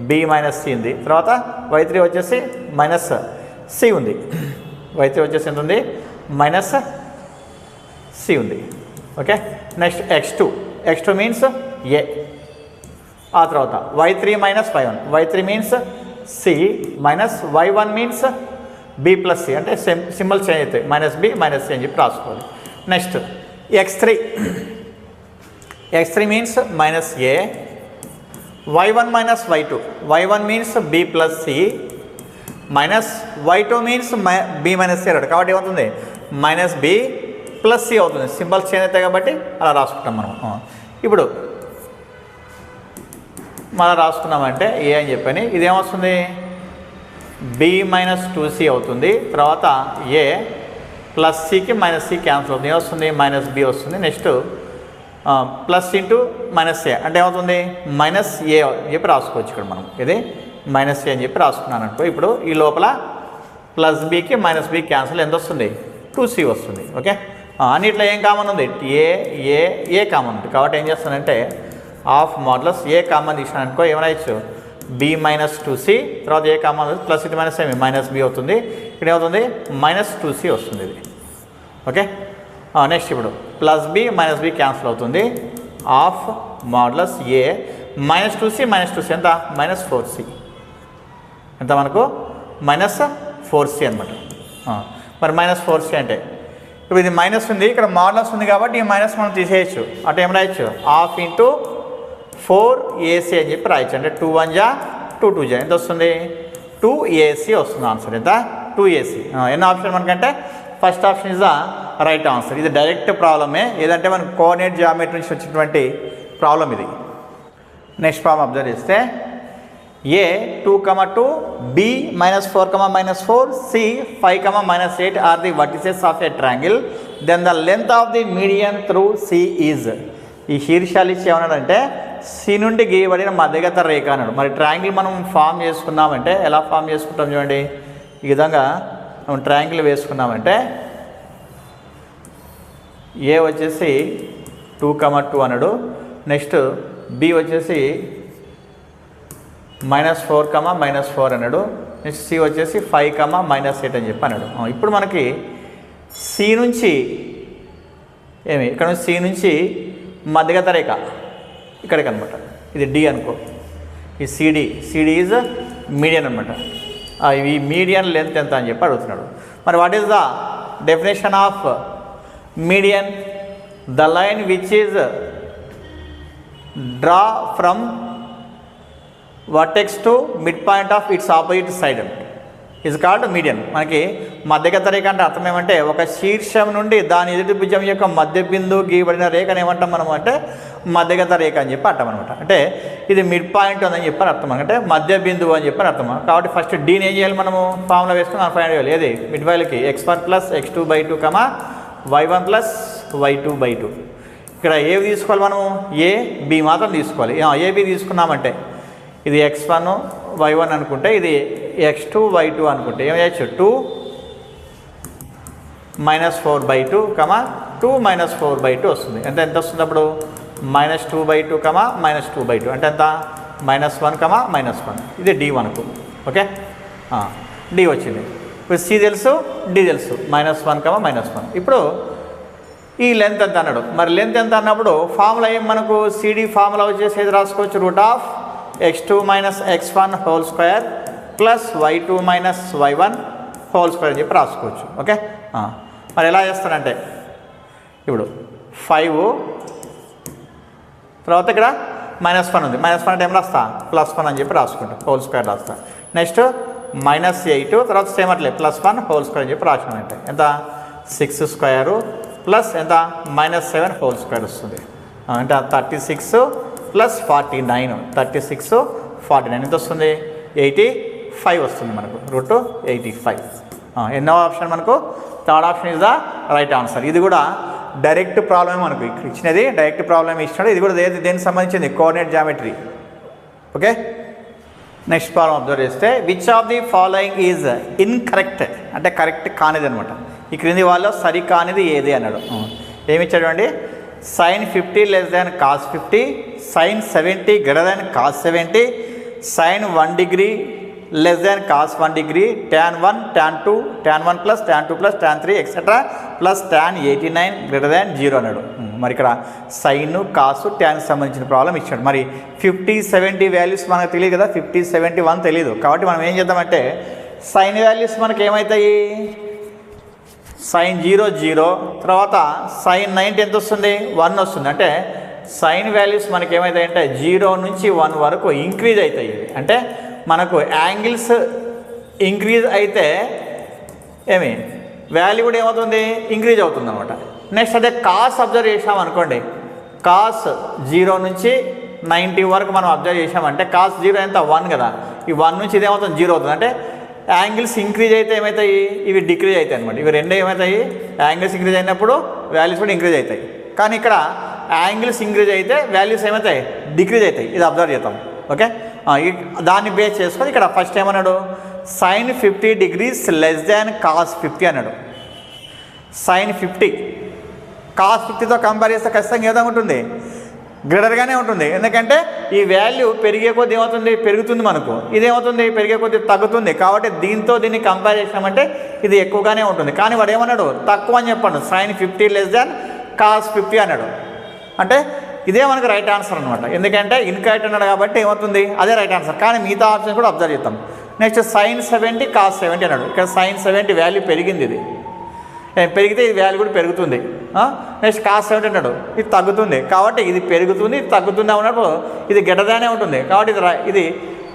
B-C ఉంది. తర్వాత y3 వచ్చేసి -C ఉంది. y3 వచ్చేసి ఎంత ఉంది -C ఉంది. Okay next x2 means a. ఆ తర్వాత y3 minus y1 means C minus y1 means B+C అంటే సింబల్ చేంజ్ అవుతాయి -B -C అని చెప్పి రాసుకోవాలి. Next x3 means -A y1 minus y1 means B+C minus y2 means B-C అన్నాడు. కాబట్టి ఏమవుతుంది -B+C అవుతుంది. సింబల్స్ చేంజ్ అవుతాయి కాబట్టి అలా రాసుకుంటాం మనం. ఇప్పుడు మనం రాసుకున్నామంటే ఏ అని చెప్పని ఇదేమొస్తుంది B-2C అవుతుంది. తర్వాత A ప్లస్ సికి మైనస్ సి క్యాన్సిల్ అవుతుంది, ఏమొస్తుంది మైనస్ బి వస్తుంది. Next plus into minus A అంటే ఏమవుతుంది మైనస్ ఏ అని చెప్పి రాసుకోవచ్చు. ఇక్కడ మనం ఇది మైనస్ ఏ అని చెప్పి రాసుకున్నాను అనుకో. ఇప్పుడు ఈ లోపల ప్లస్ బికి మైనస్ బి క్యాన్సిల్ ఎంత వస్తుంది 2c వస్తుంది. ఓకే, అన్నిట్లో ఏం కామన్ ఉంది ఏ కామన్ ఉంది కాబట్టి ఏం చేస్తానంటే ఆఫ్ మాడ్యులస్ ఏ కామన్ తీసాను అనుకో ఏమైనా బి మైనస్ 2c తర్వాత ఏ కామన్ ప్లస్ ఇది మైనస్ ఏమి మైనస్ బి అవుతుంది. ఇక్కడ ఏమవుతుంది మైనస్ 2c వస్తుంది ఇది. ఓకే, నెక్స్ట్ ఇప్పుడు plus B minus B cancel అవుతుంది. Of modulus A minus 2c ఎంత మైనస్ 4c ఎంత మనకు మైనస్ 4c అనమాట. మరి మైనస్ 4c అంటే ఇప్పుడు ఇది మైనస్ ఉంది, ఇక్కడ మాడ్యులస్ ఉంది కాబట్టి ఈ మైనస్ మనం తీసేయచ్చు. అంటే ఏం రాయొచ్చు హాఫ్ ఇంటూ 4ac అని చెప్పి రాయొచ్చు. అంటే 2 1 జా 2 2 జా ఎంత వస్తుంది 2ac వస్తుంది ఆన్సర్. ఎంత 2ac. ఎన్ని ఆప్షన్ మనకంటే first option is the right answer. ఇది డైరెక్ట్ ప్రాబ్లమే, ఏదంటే మనకు కోఆర్డినేట్ జియోమెట్రీ నుంచి వచ్చినటువంటి ప్రాబ్లం ఇది. నెక్స్ట్ ప్రాబ్లం అబ్జర్వ్ చేస్తే A 2, 2 B -4, C 5, -8 are the vertices of a triangle, then the length of the median through C is. ఈ శీర్షాలు ఇచ్చి ఏమన్నాడంటే సి నుండి గీయబడిన మధ్యగత రేఖ అన్నాడు. మరి ట్రయాంగిల్ మనం ఫామ్ చేసుకున్నామంటే ఎలా ఫామ్ చేసుకుంటాం చూడండి. ఈ విధంగా మనం ట్రయాంగిల్ వేసుకున్నామంటే ఏ వచ్చేసి 2, 2 అన్నాడు. నెక్స్ట్ బి వచ్చేసి -4, -4 అన్నాడు. నెక్స్ట్ సి వచ్చేసి 5, -8 అని చెప్పి అన్నాడు. ఇప్పుడు మనకి సి నుంచి ఇక్కడ నుంచి సి నుంచి మధ్యగత రేఖ ఇక్కడికి అనమాట. ఇది డి అనుకో, ఈ సిడి ఈజ్ మీడియన్ అనమాట. ఈ మీడియన్ లెంత్ ఎంత అని చెప్పి అడుగుతున్నాడు. మరి what is the definition of median? The line which is draw from vertex to mid point of it's opposite side is called median. మనకి మధ్యగత రేఖ అంటే అర్థం ఏమంటే ఒక శీర్షం నుండి దాని ఎదుటి భుజం యొక్క మధ్య బిందువు గీయబడిన రేఖను ఏమంటాం మనం అంటే మధ్యగత రేఖ అని చెప్పి అంటాం అనమాట. అంటే ఇది మిడ్ పాయింట్ ఉందని చెప్పని అర్థం, అంటే మధ్య బిందువు అని చెప్పని అర్థం. కాబట్టి ఫస్ట్ డీని ఏం చేయాలి మనము ఫార్ములా వేసుకుని మనం ఫైండ్ చేయాలి. ఏది mid వాల్యూకి x1 + x2/2, y1 + y2/2. ఇక్కడ ఏవి తీసుకోవాలి మనము ఏ బి మాత్రం తీసుకోవాలి. ఏబి తీసుకున్నామంటే ఇది x1 y1 అనుకుంటే ఇది x2 y2 అనుకుంటే ఏం చేయొచ్చు 2 -4/2, 2 -4/2 వస్తుంది. ఎంత వస్తుంది అప్పుడు -2/2, -2/2 అంటే ఎంత -1, -1. ఇది డి మనకు. ఓకే, డి వచ్చింది. ఇప్పుడు సి తెలుసు, డి తెలుసు, -1, -1. ఇప్పుడు ఈ లెంత్ ఎంత అన్నాడు. మరి లెంత్ ఎంత అన్నప్పుడు ఫార్ములా ఏం మనకు సిడి ఫార్ములా వచ్చేసి ఏది రాసుకోవచ్చు √(x2 - x1) + y2 - y1 అని చెప్పి రాసుకోవచ్చు. ఓకే, మరి ఎలా చేస్తానంటే ఇప్పుడు 5 తర్వాత ఇక్కడ -1 ఉంది. -1 అంటే ఏం రాస్తా +1 అని చెప్పి రాసుకుంటా, (2) రాస్తా. నెక్స్ట్ -8 తర్వాత సేమ్ అట్లే +1 అని చెప్పి రాసినామంటే ఎంత 6² ప్లస్ ఎంత -7 వస్తుంది. అంటే 36 + 49, 36, 49 ఎంత వస్తుంది 85 వస్తుంది మనకు, √85. ఎన్నో ఆప్షన్ మనకు third option is the right answer. ఇది కూడా డైరెక్ట్ ప్రాబ్లమే మనకు ఇచ్చినది, డైరెక్ట్ ప్రాబ్లమ్ ఇచ్చినాడు. ఇది కూడా దేనికి సంబంధించింది coordinate geometry. Okay, next problem observe చేస్తే which of the following is incorrect అంటే కరెక్ట్ కానిది అనమాట. ఈ క్రింది వాళ్ళలో సరి కానిది ఏది అన్నాడు. ఏమి ఇచ్చాడు అండి sin 50 < cos 50, sin 70 < cos 70, sin 1 degree < cos 1 degree, tan 1, tan 2, tan 1 plus tan 2 plus tan 3 etc. plus tan 89 < 0 అన్నాడు. మరి ఇక్కడ సైన్ కాసు ట్యాన్ సంబంధించిన ప్రాబ్లం ఇచ్చాడు. మరి 50, 70 వాల్యూస్ మనకు తెలియదు కదా, 50, 70, 1 తెలియదు. కాబట్టి మనం ఏం చేద్దామంటే సైన్ వాల్యూస్ మనకి ఏమవుతాయి sin 0, 0 తర్వాత sin 90 ఎంత వస్తుంది 1 వస్తుంది. అంటే సైన్ వాల్యూస్ మనకి ఏమవుతాయంటే 0 నుంచి 1 వరకు ఇంక్రీజ్ అవుతాయి. అంటే మనకు యాంగిల్స్ ఇంక్రీజ్ అయితే ఏమి వాల్యూ కూడా ఏమవుతుంది ఇంక్రీజ్ అవుతుంది అనమాట. నెక్స్ట్ అదే కాస్ అబ్జర్వ్ చేసాం అనుకోండి, కాస్ 0 నుంచి 90 వరకు మనం అబ్జర్వ్ చేసామంటే కాస్ 0 ఎంత 1 కదా, ఈ 1 నుంచి ఇదేమవుతుంది 0 అవుతుంది. అంటే యాంగిల్స్ ఇంక్రీజ్ అయితే ఏమవుతాయి ఇవి డిక్రీజ్ అవుతాయి అనమాట. ఇవి రెండే ఏమవుతాయి యాంగిల్స్ ఇంక్రీజ్ అయినప్పుడు వాల్యూస్ కూడా ఇంక్రీజ్ అవుతాయి. కానీ ఇక్కడ యాంగిల్స్ ఇంక్రీజ్ అయితే వాల్యూస్ ఏమవుతాయి, డిక్రీజ్ అవుతాయి. ఇది అబ్జర్వ్ చేద్దాం. ఓకే, దాన్ని బేస్ చేసుకొని ఇక్కడ ఫస్ట్ ఏమన్నాడు, sin 50 degrees less than cos 50 అన్నాడు. sin 50 cos 50తో కంపేర్ చేస్తే ఖచ్చితంగా ఏ విధంగా ఉంటుంది, గ్రేటర్గానే ఉంటుంది. ఎందుకంటే ఈ వాల్యూ పెరిగే కొద్ది ఏమవుతుంది, పెరుగుతుంది. మనకు ఇదేమవుతుంది, పెరిగే కొద్ది తగ్గుతుంది. కాబట్టి దీన్ని కంపేర్ చేసినామంటే ఇది ఎక్కువగానే ఉంటుంది. కానీ వాడు ఏమన్నాడు, తక్కువ అని చెప్పాడు. sin 50 less than cos 50 అన్నాడు. అంటే ఇదే మనకు రైట్ ఆన్సర్ అనమాట. ఎందుకంటే ఇన్కరెక్ట్ అన్నాడు కాబట్టి ఏమవుతుంది, అదే రైట్ ఆన్సర్. కానీ మిగతా ఆప్షన్ కూడా అబ్జర్వ్ చేద్దాం. నెక్స్ట్ sin 70 cos 70 అన్నాడు. ఇక్కడ sin 70 వాల్యూ పెరిగింది. ఇది పెరిగితే ఇది వాల్యూ కూడా పెరుగుతుంది. నెక్స్ట్ cos 70 అన్నాడు, ఇది తగ్గుతుంది. కాబట్టి ఇది పెరుగుతుంది, ఇది తగ్గుతుంది అన్నప్పుడు ఇది గెటదానే ఉంటుంది. కాబట్టి ఇది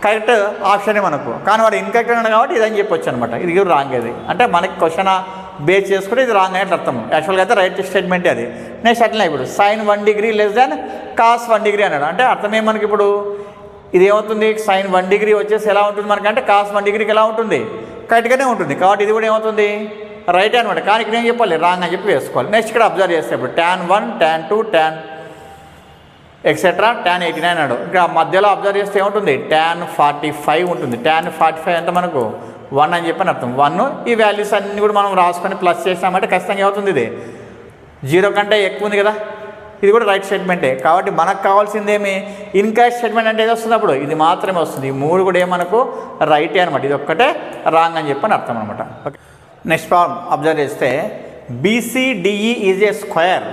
కరెక్ట్ ఆప్షనే మనకు. కానీ వాడు ఇన్కరెక్ట్ అన్నాడు కాబట్టి ఇదని చెప్పొచ్చు అనమాట. ఇది రాంగ్. ఇది అంటే మనకి క్వశ్చన్ బేస్ చేసుకుంటే ఇది రాంగ్ అయితే అర్థం. యాక్చువల్గా అయితే రైట్ స్టేట్మెంటే అది. నెక్స్ట్ అట్లా ఇప్పుడు sin 1 degree less than cos 1 degree అన్నాడు. అంటే అర్థమే మనకి ఇప్పుడు ఇది ఏమవుతుంది, sin 1 degree వచ్చేసి ఎలా ఉంటుంది మనకంటే cos 1 degreeకి ఎలా ఉంటుంది, కరెక్ట్గానే ఉంటుంది. కాబట్టి ఇది కూడా ఏమవుతుంది, రైట్ అనమాట. కానీ ఇక్కడ ఏం చెప్పాలి, రాంగ్ అని చెప్పి వేసుకోవాలి. నెక్స్ట్ ఇక్కడ అబ్జర్వ్ చేస్తే ఇప్పుడు tan 1 tan 2 tan etcetera tan 89 అన్నాడు. ఇక్కడ మధ్యలో అబ్జర్వ్ చేస్తే ఏముంటుంది, tan 45 ఉంటుంది. tan 45 ఎంత మనకు 1 అని చెప్పని అర్థం. 1 ఈ వాల్యూస్ అన్నీ కూడా మనం రాసుకొని ప్లస్ చేసామంటే ఖచ్చితంగా ఏమవుతుంది, ఇది 0 కంటే ఎక్కువ ఉంది కదా. ఇది కూడా రైట్ స్టేట్మెంటే. కాబట్టి మనకు కావాల్సిందేమి, ఇన్కరెక్ట్ స్టేట్మెంట్ అంటే ఏది వస్తున్నప్పుడు ఇది మాత్రమే వస్తుంది. ఈ 3 కూడా మనకు రైటే అనమాట. ఇది ఒక్కటే రాంగ్ అని చెప్పని అర్థం అనమాట. ఓకే, నెక్స్ట్ ప్రాబ్లం అబ్జర్వ్ చేస్తే BCDE is a square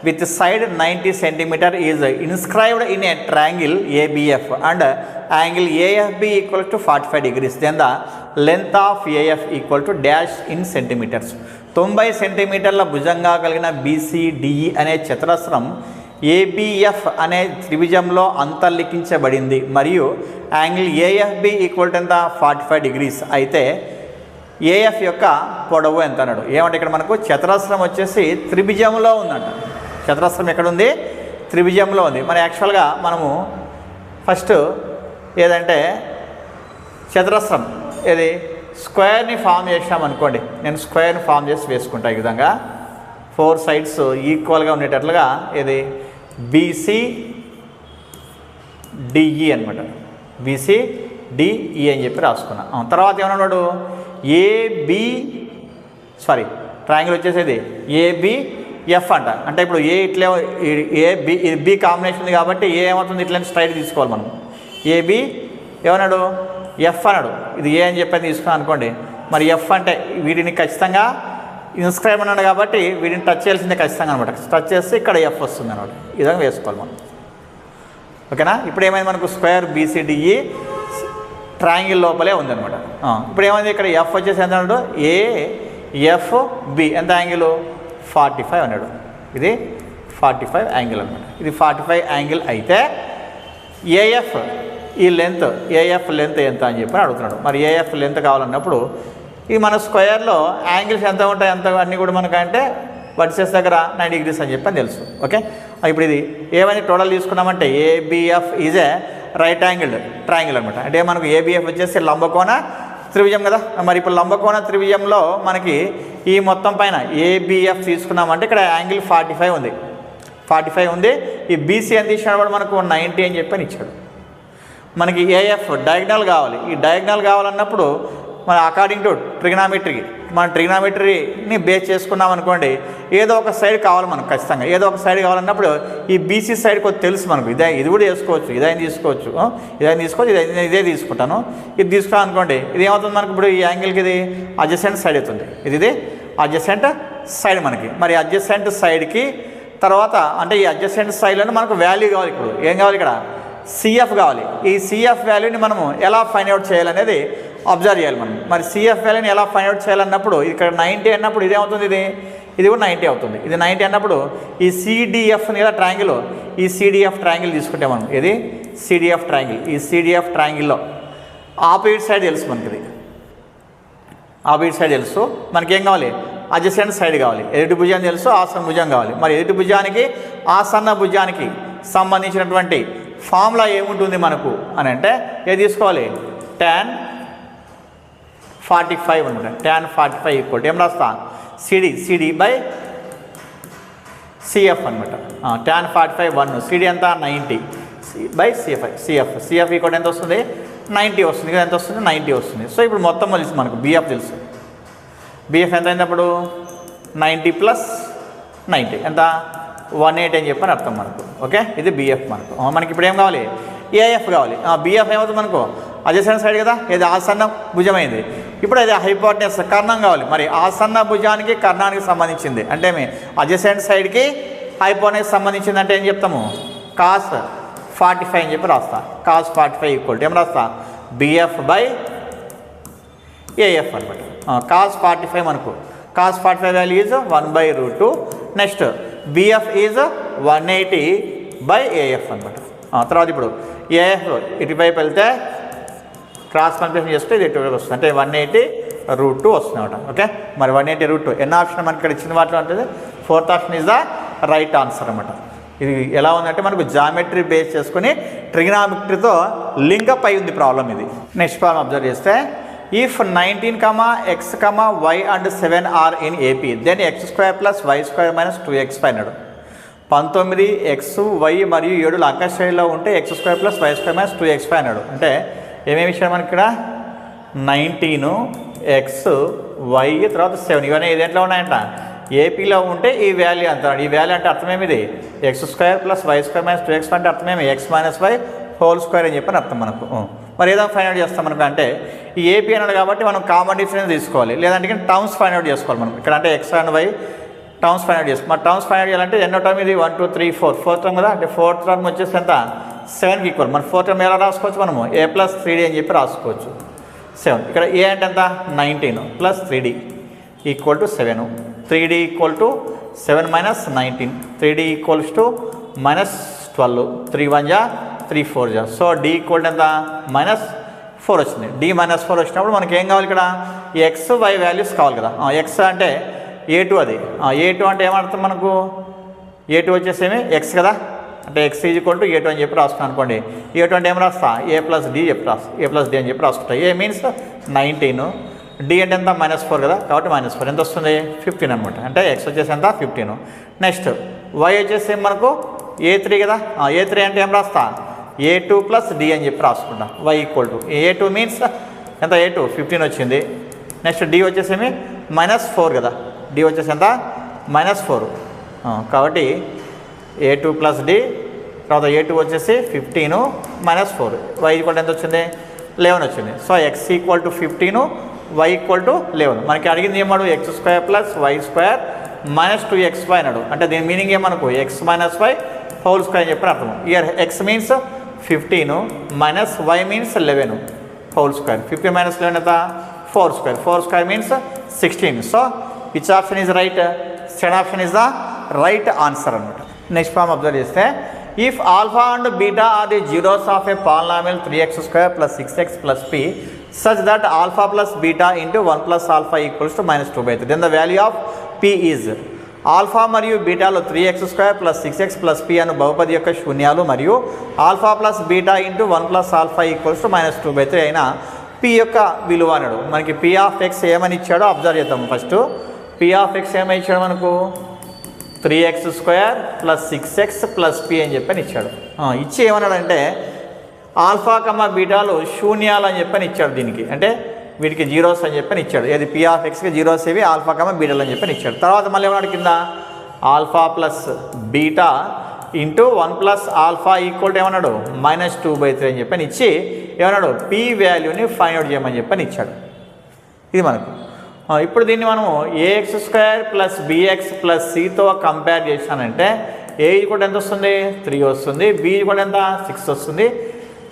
with side 90 cm is inscribed in a triangle ABF and angle AFB equal to 45 degrees. Then the length of AF equal to dash in centimeters. 90 సెంటీమీటర్ల భుజంగా కలిగిన BCDE అనే చతురస్రం ABF అనే త్రిభుజంలో అంతర్లిఖించబడింది మరియు angle AFB equal to ఎంత, 45 degrees. అయితే AF యొక్క పొడవు ఎంత అన్నాడు. ఏమంటే ఇక్కడ మనకు చతురస్రం వచ్చేసి త్రిభుజంలో ఉందంట. చతురస్రం ఎక్కడుంది, త్రిభుజంలో ఉంది. మరి యాక్చువల్గా మనము ఫస్ట్ ఏదంటే చతురస్రం ఏది స్క్వేర్ని ఫామ్ చేసామనుకోండి. నేను స్క్వేర్ని ఫామ్ చేసి వేసుకుంటా ఈ విధంగా 4 sides ఈక్వల్గా ఉండేటట్లుగా. ఇది BCDE అనమాట. BCDE అని చెప్పి రాసుకున్నాం. తర్వాత ఏమన్నాడు, ట్రయాంగిల్ వచ్చేసేది ABF అంట. అంటే ఇప్పుడు ఏ ఇట్లా B కాంబినేషన్ ఉంది కాబట్టి ఏ ఏమవుతుంది, ఇట్లా స్ట్రైట్ తీసుకోవాలి మనం. AB ఏమన్నాడు, F అన్నాడు. ఇది ఏ అని చెప్పి తీసుకున్నాం అనుకోండి. మరి F అంటే వీటిని ఖచ్చితంగా ఇన్స్క్రైబ్ అన్నాడు కాబట్టి వీటిని టచ్ చేయాల్సిందే ఖచ్చితంగా అనమాట. టచ్ చేస్తే ఇక్కడ F వస్తుంది అనమాట. ఈ విధంగా వేసుకోవాలి మనం. ఓకేనా. ఇప్పుడు ఏమైంది, మనకు స్క్వేర్ BCDE ట్రయాంగిల్ లోపలే ఉందన్నమాట. ఇప్పుడు ఏమైంది, ఇక్కడ F వచ్చేసి ఎంత అన్నాడు, AFB ఎంత యాంగిల్ 45 అన్నాడు. ఇది 45 యాంగిల్ అనమాట. ఇది 45 యాంగిల్ అయితే AF ఈ లెంత్, AF లెంత్ ఎంత అని చెప్పి అడుగుతున్నాడు. మరి AF లెంత్ కావాలన్నప్పుడు ఈ మన స్క్వేర్లో యాంగిల్స్ ఎంత ఉంటాయి, ఎంత అన్నీ కూడా మనకంటే వర్సెస్ దగ్గర 90 degrees అని చెప్పి తెలుసు. ఓకే, ఇప్పుడు ఇది ఏమైనా టోటల్ తీసుకున్నామంటే ABF is a right angle triangle అనమాట. అంటే మనకు ABF వచ్చేసి లంబకోణ త్రిభుజం కదా. మరి ఇప్పుడు లంబకోణ త్రిభుజంలో మనకి ఈ మొత్తం పైన ABF తీసుకున్నామంటే ఇక్కడ యాంగిల్ 45 ఉంది. 45 ఉంది. ఈ BC ఎంత ఇచ్చినాడు మనకు 90 అని చెప్పని ఇచ్చాడు. మనకి AF డయాగ్నల్ కావాలి. ఈ డయాగ్నల్ కావాలన్నప్పుడు మన అకార్డింగ్ టు ట్రిగ్నామెట్రీ, మన ట్రిగ్నామెట్రీని బేస్ చేసుకున్నాం అనుకోండి, ఏదో ఒక సైడ్ కావాలి మనకు ఖచ్చితంగా. ఏదో ఒక సైడ్ కావాలన్నప్పుడు ఈ BC సైడ్ కొద్ది తెలుసు మనకు. ఇది కూడా చేసుకోవచ్చు, ఇదైనా తీసుకోవచ్చు, ఇదే తీసుకుంటాను. ఇది తీసుకున్నాను అనుకోండి, ఇది ఏమవుతుంది మనకు, ఇప్పుడు ఈ యాంగిల్కి ఇది అడ్జసెంట్ సైడ్ అవుతుంది. ఇది అడ్జసెంట్ సైడ్ మనకి. మరి అడ్జసెంట్ సైడ్కి తర్వాత అంటే ఈ అడ్జసెంట్ సైడ్లోనే మనకు వాల్యూ కావాలి. ఇప్పుడు ఏం కావాలి, ఇక్కడ CF కావాలి. ఈ CF వాల్యూని మనము ఎలా ఫైండ్ అవుట్ చేయాలనేది అబ్జర్వ్ చేయాలి మనం. మరి CF వాల్యూని ఎలా ఫైండ్ అవుట్ చేయాలన్నప్పుడు ఇక్కడ 90 అన్నప్పుడు ఇదేమవుతుంది, ఇది కూడా 90 అవుతుంది. ఇది 90 అన్నప్పుడు ఈ CDF కదా ట్రయాంగిల్, ఈ CDF ట్రయాంగిల్ తీసుకుంటే మనం ఇది CDF ట్రయాంగిల్. ఈ CDF ట్రయాంగిల్లో ఆపోజిట్ సైడ్ తెలుసు మనకి. ఇది ఆపోజిట్ సైడ్ తెలుసు మనకి. ఏం కావాలి, అడ్జసెంట్ సైడ్ కావాలి. ఎదుటి భుజం తెలుసు, ఆసన్న భుజం కావాలి. మరి ఎదుటి భుజానికి ఆసన్న భుజానికి సంబంధించినటువంటి ఫార్ములా ఏముంటుంది మనకు అని అంటే ఏది తీసుకోవాలి, tan 45 అనమాట. tan 45 ఈక్వల్ ఏం రాస్తా, సిడి బై సిఎఫ్ అనమాట. tan 45 1 సిడి ఎంత 90 బై సిఎఫ్ ఈక్వల్ ఎంత వస్తుంది 90 వస్తుంది కదా, ఎంత వస్తుంది 90 వస్తుంది. సో ఇప్పుడు మొత్తం తెలుసు మనకు బిఎఫ్ తెలుసు. బిఎఫ్ ఎంత అయింది అప్పుడు 90 ప్లస్ 90 ఎంత 180 అని చెప్పని అర్థం మనకు. ఓకే, ఇది బిఎఫ్ మనకు. మనకి ఇప్పుడు ఏం కావాలి ఏఎఫ్ కావాలి. బిఎఫ్ ఏమవుతుంది మనకు అడ్జసెంట్ సైడ్ కదా, ఇది ఆసన్న భుజమైంది. ఇప్పుడు అది హైపోటెనస్ కర్ణం కావాలి. మరి ఆసన్న భుజానికి కర్ణానికి సంబంధించింది అంటే మీ అడ్జసెంట్ సైడ్కి హైపోటెనస్ సంబంధించింది అంటే ఏం చెప్తాము cos 45 అని చెప్పి రాస్తా. cos 45 ఈక్వల్ టు ఏం రాస్తా బిఎఫ్ బై ఏఎఫ్ అనమాట. cos 45 మనకు cos 45 value is 1/√2. Next BF is 180 by AF అనమాట. తర్వాత ఇప్పుడు ఏఎఫ్ ఇటువైపు వెళ్తే క్రాస్ మల్టిప్లికేషన్ చేస్తే ఇది ఇటువైపు వస్తుంది అంటే 180√2 వస్తుంది అనమాట. ఓకే, మరి 180√2 ఎన్న ఆప్షన్ మనకి ఇక్కడ ఇచ్చిన వాటిలో ఉంటుంది. 4th option is the right answer అనమాట. ఇది ఎలా ఉందంటే మనకు జామెట్రీ బేస్ చేసుకుని ట్రిగ్నామెట్రీతో లింకప్ అయి ఉంది ప్రాబ్లం ఇది. నెక్స్ట్ ప్రాబ్లం అబ్జర్వ్ చేస్తే if 19, x, y and 7 are in AP then x² + y² - 2x5 అన్నాడు. 19 x, y మరియు 7 లంక శ్రేణిలో ఉంటే x² + y² - 2x5 అన్నాడు. అంటే ఏమేమి ఇచ్చాడు మనకి ఇక్కడ 19 x, y తర్వాత 7 ఇవన్నీ దేంట్లో ఉన్నాయంట ఏపీలో ఉంటే ఈ వాల్యూ అంటాడు. ఈ వాల్యూ అంటే అర్థమేమిది x² + y² - 2x5 అంటే అర్థమేమి x - y హోల్² అని చెప్పని అర్థం మనకు. మరి ఏదో ఫైండ్ అవుట్ చేస్తాం మనకు అంటే ఈ ఏపీ అన్నాడు కాబట్టి మనం కామన్ డిఫరెన్స్ తీసుకోవాలి, లేదంటే టర్మ్స్ ఫైండ్ అవుట్ చేసుకోవాలి మనం. ఇక్కడ అంటే x and y terms find out చేసుకోవాలి. మరి టర్మ్స్ ఫైండ్ అవుట్ చేయాలంటే ఎన్నో టర్మ్ ఇది 1 2 3 4 4th టర్మ్ కదా, అంటే 4th టర్మ్ వచ్చేసి ఎంత 7కి ఈక్వల్. మరి 4th టర్మ్ ఎలా రాసుకోవచ్చు మనము a + 3d అని చెప్పి రాసుకోవచ్చు. 7 ఇక్కడ a అంటే ఎంత 19 + 3d equal to 7. 3d equal to 7 - 19. 3d equals to -12. 3 1 జా 3 4 జా. సో d ఈక్వల్ ఎంత -4 వచ్చింది. d -4 వచ్చినప్పుడు మనకి ఏం కావాలి ఇక్కడ x y వాల్యూస్ కావాలి కదా. x అంటే a2 అది. a2 అంటే ఏమర్థం మనకు a2 వచ్చేసేమి x కదా, అంటే x ఈక్వల్ టు a2 అని చెప్పి రాసుకున్నాను అనుకోండి. a2 అంటే ఏం రాస్తా a + d చెప్పి రాస్తా, a + d అని చెప్పి రాసుకుంటా. a మీన్స్ 19, d అంటే ఎంత -4 కదా, కాబట్టి -4 ఎంత వస్తుంది 15 అనమాట. అంటే x వచ్చేసి ఎంత 15. నెక్స్ట్ y వచ్చేసి మనకు a3 కదా, a3 అంటే ఏం రాస్తా a2 + d అని చెప్పి రాసుకుంటా. y equal to a2 means ఎంత a2 15 వచ్చింది. నెక్స్ట్ d వచ్చేసేమి -4 కదా, d వచ్చేసి ఎంత -4. కాబట్టి a2 + d తర్వాత a2 వచ్చేసి 15 -4. y ఈక్వల్ ఎంత వచ్చింది 11 వచ్చింది. So x equal to 15, y equal to 11. మనకి అడిగింది ఏమన్నాడు x² + y² - 2x5 అన్నాడు. అంటే దీని మీనింగ్ ఏమనుకో x - y హోల్² అని చెప్పి అర్థం. Here x means 15 y means 11 whole. 15 - 11 ఎంత 4². 4² means 16. So which option is right? Second option is the right answer అనమాట. నెక్స్ట్ ప్రాబ్లం అబ్జర్వ్ చేస్తే if alpha and beta are the zeros of a polynomial 3x² + 6x + p such that alpha plus beta into 1 plus alpha equals to -2/3, then the value of p is alpha మరియు బీటాలో 3x² + 6x + p అను బహుపది యొక్క శూన్యాలు మరియు alpha plus beta into 1 plus alpha equals to -2/3 అయిన p యొక్క విలువ అన్నాడు. మనకి p of x ఏమని ఇచ్చాడో అబ్జర్వ్ చేద్దాం. ఫస్ట్ p ఆఫ్ x ఏమని ఇచ్చాడు మనకు 3x² + 6x + p అని చెప్పని ఇచ్చాడు. ఇచ్చి ఏమన్నాడంటే ఆల్ఫా బీటాలు శూన్యాలు అని చెప్పని ఇచ్చాడు. దీనికి అంటే వీటికి జీరోస్ అని చెప్పని ఇచ్చాడు. ఏది p ఆఫ్ xకి జీరోస్ ఏవి ఆల్ఫా బీటాలు అని చెప్పని ఇచ్చాడు. తర్వాత మళ్ళీ ఏమన్నాడు కింద alpha plus beta into 1 plus alpha equal to ఏమన్నాడు -2/3 అని చెప్పని ఇచ్చి ఏమన్నాడు p వాల్యూని ఫైండ్ అవుట్ చేయమని చెప్పని ఇచ్చాడు. ఇది మనకు ఇప్పుడు దీన్ని మనము ax² + bx + cతో కంపేర్ చేశానంటే a ఈక్వల్ ఎంత వస్తుంది 3 వస్తుంది, b ఈక్వల్ ఎంత 6 వస్తుంది,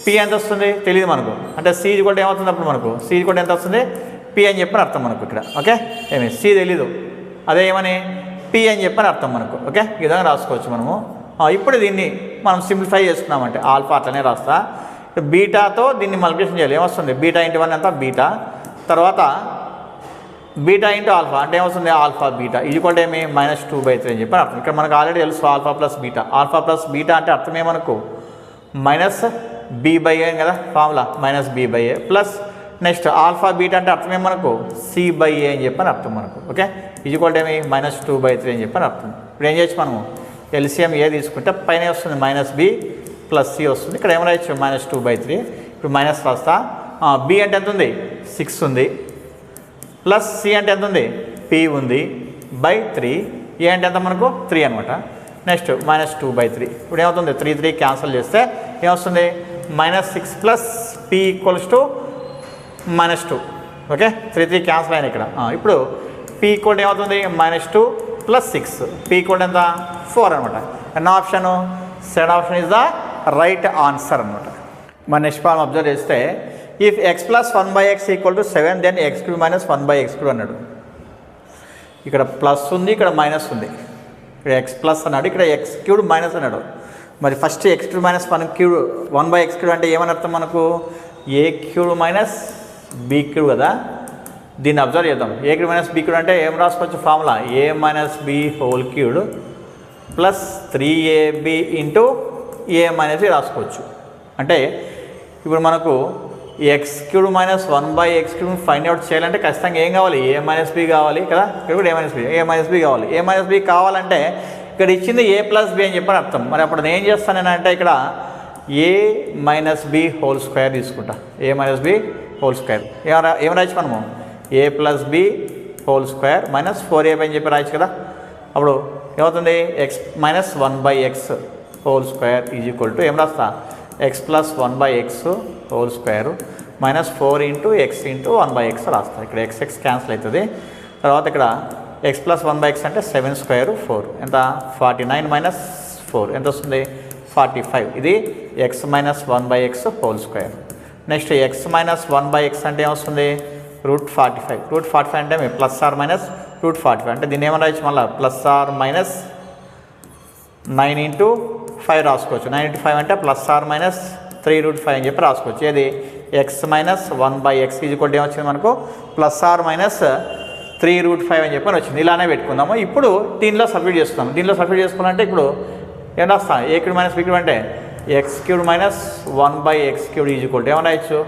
p ఎంత వస్తుంది తెలియదు మనకు. అంటే c ఈక్వల్ ఏమవుతుంది అప్పుడు మనకు c ఈక్వల్ ఎంత వస్తుంది p అని చెప్పని అర్థం మనకు ఇక్కడ. ఓకే, ఏమి c తెలీదు అదే ఏమని p అని చెప్పని అర్థం మనకు. ఓకే, ఈ విధంగా రాసుకోవచ్చు మనము. ఇప్పుడు దీన్ని మనం సింప్లిఫై చేసుకున్నామంటే ఆల్ఫా అట్లనే రాస్తా, బీటాతో దీన్ని మల్టిప్లికేషన్ చేయాలి. ఏమొస్తుంది బీటా ఇంటూ 1 అంతా బీటా, తర్వాత బీటా ఇంటూ ఆల్ఫా అంటే ఏమొస్తుంది ఆల్ఫా బీటా ఈక్వల్ ఏమి -2/3 అని చెప్పి అర్థం. ఇక్కడ మనకు ఆల్రెడీ తెలుసు alpha plus beta. Alpha plus beta అంటే అర్థమే మనకు -b/a కదా formula, -b/a plus next alpha beta అంటే అర్థం ఏమి మనకు C/A అని చెప్పని అర్థం మనకు. ఓకే, ఈజ్వల్ ఏమి -2/3 అని చెప్పని అర్థం. ఇప్పుడు ఏం చేయొచ్చు మనము LCM A తీసుకుంటే పైన వస్తుంది -B + C వస్తుంది. ఇక్కడ ఏం రాయొచ్చు -2/3. ఇప్పుడు మైనస్ రాస్తా. B అంటే ఎంత ఉంది 6 ఉంది, ప్లస్ C అంటే ఎంత ఉంది P ఉంది /3. A అంటే ఎంత మనకు 3 అనమాట. నెక్స్ట్ -2/3. ఇప్పుడు ఏమవుతుంది 3 క్యాన్సిల్ చేస్తే ఏమొస్తుంది -6 + P = -2. ఓకే, 3 క్యాన్సిల్ అయినా ఇక్కడ. ఇప్పుడు P ఈక్వల్ ఏమవుతుంది -2 + 6. P ఈక్వల్ ఎంత 4 అనమాట. ఎన్న option second option is the right answer అనమాట. మన నెక్స్ట్ ప్రాబ్లం అబ్జర్వ్ చేస్తే if x + 1/x = 7 then x³ - 1/x³ అన్నాడు. ఇక్కడ ప్లస్ ఉంది, ఇక్కడ మైనస్ ఉంది. ఇక్కడ x+ అన్నాడు, ఇక్కడ x³ - అన్నాడు. మరి ఫస్ట్ x³ - 1/x³ అంటే ఏమని అర్థం మనకు a³ - b³ కదా. దీన్ని అబ్జర్వ్ చేద్దాం. a³ - b³ అంటే ఏం రాసుకోవచ్చు formula a - b² + 3ab × a - b రాసుకోవచ్చు. అంటే ఇప్పుడు మనకు x³ - 1/x³ ఫైండ్ అవుట్ చేయాలంటే ఖచ్చితంగా ఏం కావాలి a - b కావాలి కదా. ఇక్కడ కూడా a - b కావాలి. a - b కావాలంటే ఇక్కడ ఇచ్చింది a + b అని చెప్పని అర్థం. మరి అప్పుడు నేను ఏం చేస్తాను అంటే ఇక్కడ a - b² తీసుకుంటా. a - b² ఏం రాయొచ్చు మనము a + b² - 4ab అని చెప్పి రాయొచ్చు కదా. అప్పుడు ఏమవుతుంది x - 1/x² = ఏం రాస్తా x + 1/x² - 4 × x × 1/x రాస్తా. ఇక్కడ x క్యాన్సిల్ అవుతుంది. తర్వాత ఇక్కడ x + 1/x అంటే 7² 4 ఎంత 49 - 4 ఎంత వస్తుంది 45. ఇది x - 1/x². Next x - 1/x అంటే ఏమొస్తుంది √45. √45 అంటే +or -√45 అంటే దీన్ని ఏమన్నా రాయొచ్చు మళ్ళీ +or -9 × 5 రాసుకోవచ్చు. 9 × 5 అంటే +or -3√5 అని చెప్పి రాసుకోవచ్చు. ఇది x - 1/x = ఏమొచ్చింది మనకు +or -3√5 అని చెప్పి వచ్చింది. ఇలానే పెట్టుకుందాము. ఇప్పుడు దీనిలో సబ్స్టిట్యూట్ చేస్తున్నాము. దీనిలో సబ్స్టిట్యూట్ చేసుకోవాలంటే ఇప్పుడు ఏం రాస్తాం a³ - b³ అంటే x³ - 1/x³ = ఏమన్నా రాయొచ్చు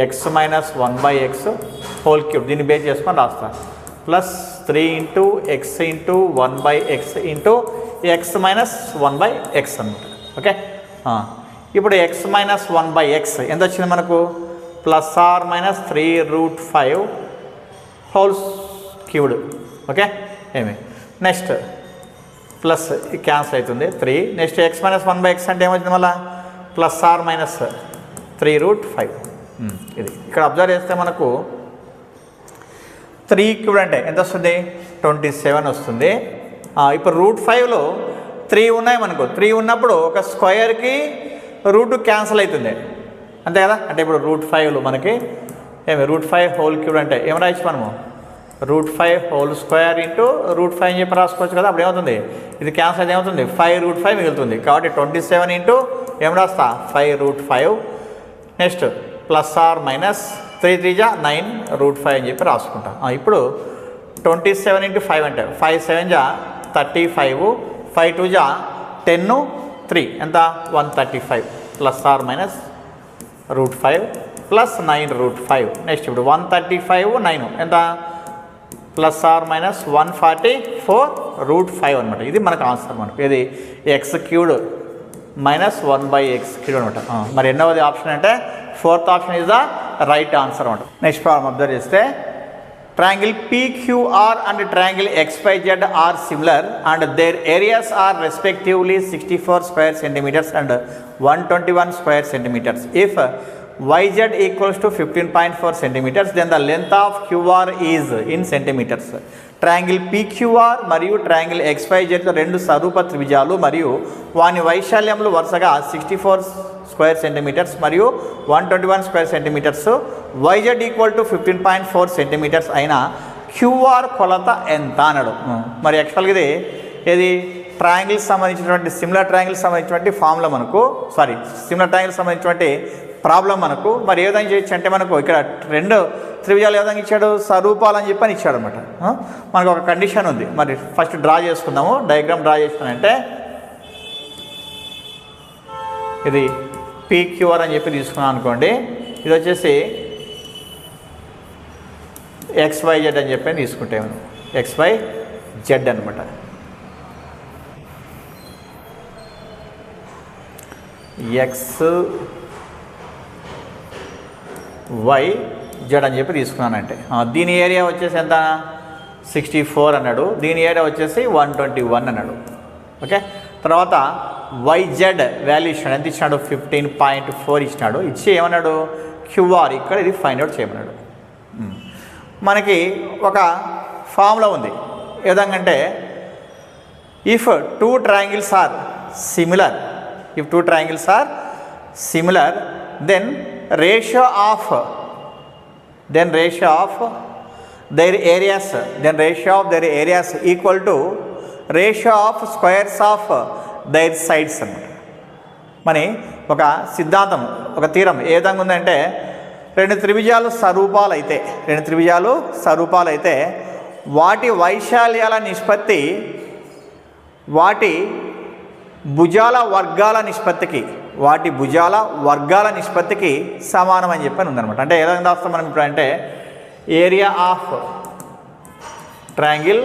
x - 1/x³ దీన్ని బేస్ చేసుకొని రాస్తా. +3 × x × 1/x × x - 1/x అనమాట. ఓకే, ఇప్పుడు x - 1/x ఎంత వచ్చింది మనకు +or -3√5². ఓకే, ఏమి నెక్స్ట్ ప్లస్ క్యాన్సిల్ అవుతుంది 3. నెక్స్ట్ x - 1/x అంటే ఏమవుతుంది మళ్ళీ +or -3√5. ఇది ఇక్కడ అబ్జర్వ్ చేస్తే మనకు 3³ అంటే ఎంత వస్తుంది 27 వస్తుంది. ఇప్పుడు √5లో 3 ఉన్నాయి మనకు. 3 ఉన్నప్పుడు ఒక స్క్వేర్కి రూట్ క్యాన్సిల్ అవుతుంది అంతే కదా. అంటే ఇప్పుడు √5లో మనకి ఏమి √5³ అంటే ఏం రాయొచ్చు మనము √5² × √5 అని చెప్పి రాసుకోవచ్చు కదా. అప్పుడు ఏమవుతుంది ఇది క్యాన్సిల్ అయితే ఏమవుతుంది 5√5 మిగులుతుంది. కాబట్టి 27 × ఏం రాస్తా 5√5. నెక్స్ట్ +or -3 × 9√5 అని చెప్పి రాసుకుంటా. ఇప్పుడు 27 × 5 అంటే 5 7 = 35, 5 2 = 10, 3 ఎంత 135 +or -√5 + 9√5. నెక్స్ట్ ఇప్పుడు 135 9 ఎంత +or -144√5 అనమాట. ఇది మనకు ఆన్సర్. మనకు ఇది x³ - 1/x³ అనమాట. మరి ఎన్నోది ఆప్షన్ అంటే 4th option is the right answer అనమాట. నెక్స్ట్ ప్రాబ్లం అబ్జర్వ్ చేస్తే triangle PQR and triangle XYZ are similar and their areas are respectively 64 square centimetres and 121 square centimetres. If YZ = 15.4 centimeters, then the length of QR is in centimeters. Triangle PQR మరియు triangle XYZ రెండు స్వరూప త్రిభుజాలు మరియు వాని వైశాల్యములు వరుసగా 64 square centimetres మరియు 121 square centimetres. YZ = 15.4 centimetres అయిన QR కొలత ఎంత అన్నాడు. మరి యాక్చువల్గా ఇది ట్రయాంగిల్స్ సంబంధించినటువంటి సిమిలర్ ట్రయాంగిల్స్ సంబంధించినటువంటి ఫార్ములా మనకు సిమిలర్ ట్రయాంగిల్స్ సంబంధించినటువంటి ప్రాబ్లం మనకు. మరి ఏ విధంగా చేయొచ్చు అంటే మనకు ఇక్కడ రెండు త్రిభుజాలు ఏ విధంగా ఇచ్చాడు స్వరూపాలు అని చెప్పని ఇచ్చాడు అనమాట. మనకు ఒక కండిషన్ ఉంది. మరి ఫస్ట్ డ్రా చేసుకుందాము. డయాగ్రామ్ డ్రా చేసినానంటే ఇది PQR అని చెప్పి తీసుకున్నాం అనుకోండి. ఇది వచ్చేసి XYZ అని చెప్పి తీసుకుంటే మనం XYZ అనమాట. XYZ అని చెప్పి తీసుకున్నానంటే దీని ఏరియా వచ్చేసి ఎంత 64 అన్నాడు, దీని ఏరియా వచ్చేసి 121 అన్నాడు. ఓకే, తర్వాత YZ వాల్యూ ఇచ్చినాడు, ఎంత ఇచ్చినాడు 15.4 ఇచ్చినాడు. ఇచ్చి ఏమన్నాడు QR ఇక్కడ ఇది ఫైండ్ అవుట్ చేయమన్నాడు. మనకి ఒక ఫార్ములా ఉంది ఏ విధంగా అంటే if two triangles are similar, then ratio of their areas equal to ratio of squares of their sides అన్నమాట. మరి ఒక సిద్ధాంతం, ఒక థీరం ఏ విధంగా ఉందంటే రెండు త్రిభుజాలు స్వరూపాలు అయితే వాటి వైశాల్యాల నిష్పత్తి వాటి భుజాల వర్గాల నిష్పత్తికి సమానం అని చెప్పని ఉందన్నమాట. అంటే ఏ విధంగా రాస్తాం మనం ఇప్పుడు అంటే area of triangle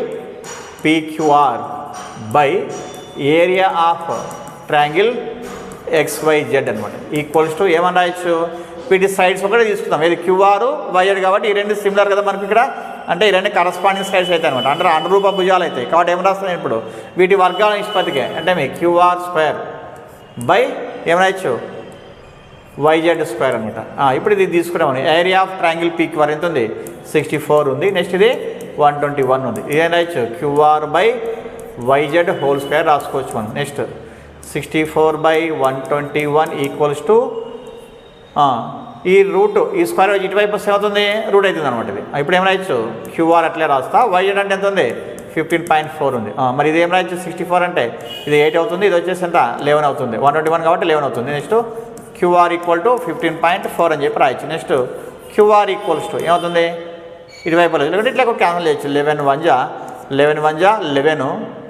PQR by area of triangle XYZ అనమాట ఈక్వల్స్ టు ఏమని రాయొచ్చు, వీటి సైడ్స్ ఒకటే తీసుకుందాం. ఇది QR YZ కాబట్టి ఈ రెండు సిమిలర్ కదా మనకి ఇక్కడ, అంటే ఈ రెండు కరస్పాండింగ్ సైడ్స్ అయితే అనమాట, అంటే అనురూప భుజాలు అవుతాయి. కాబట్టి ఏం రాస్తాను ఇప్పుడు వీటి వర్గాల నిష్పత్తికే, అంటే మీ QR స్క్వేర్ బై ఏం రాయొచ్చు YZ స్క్వేర్ అనమాట. ఇప్పుడు ఇది తీసుకున్నామని ఏరియా ఆఫ్ ట్రయాంగిల్ PQR ఎంత ఉంది 64 ఉంది, నెక్స్ట్ ఇది 121 ఉంది. ఇదేం రాయొచ్చు QR by YZ whole square రాసుకోవచ్చు మనం. నెక్స్ట్ 64 బై 121 ఈక్వల్స్ టు ఈ రూట్ ఈ స్క్వేర్ ఇటువైపు వస్తే అవుతుంది రూట్ అవుతుంది అనమాట. ఇది ఇప్పుడు ఏం రాయొచ్చు QR అట్లే రాస్తా. YZ అంటే ఎంత ఉంది 15.4 ఉంది. మరి ఇది ఏం రాయొచ్చు 64 అంటే ఇది 8 అవుతుంది, ఇది వచ్చేసి ఎంత 11 అవుతుంది. 121 కాబట్టి 11 అవుతుంది. నెక్స్ట్ QR ఈక్వల్ టు 15.4 అని చెప్పి రాయొచ్చు. నెక్స్ట్ QR ఈక్వల్స్ టు ఏమవుతుంది ఇటువైపు లేదంటే ఇట్లా క్యాన్సిల్ చేయొచ్చు. 11 1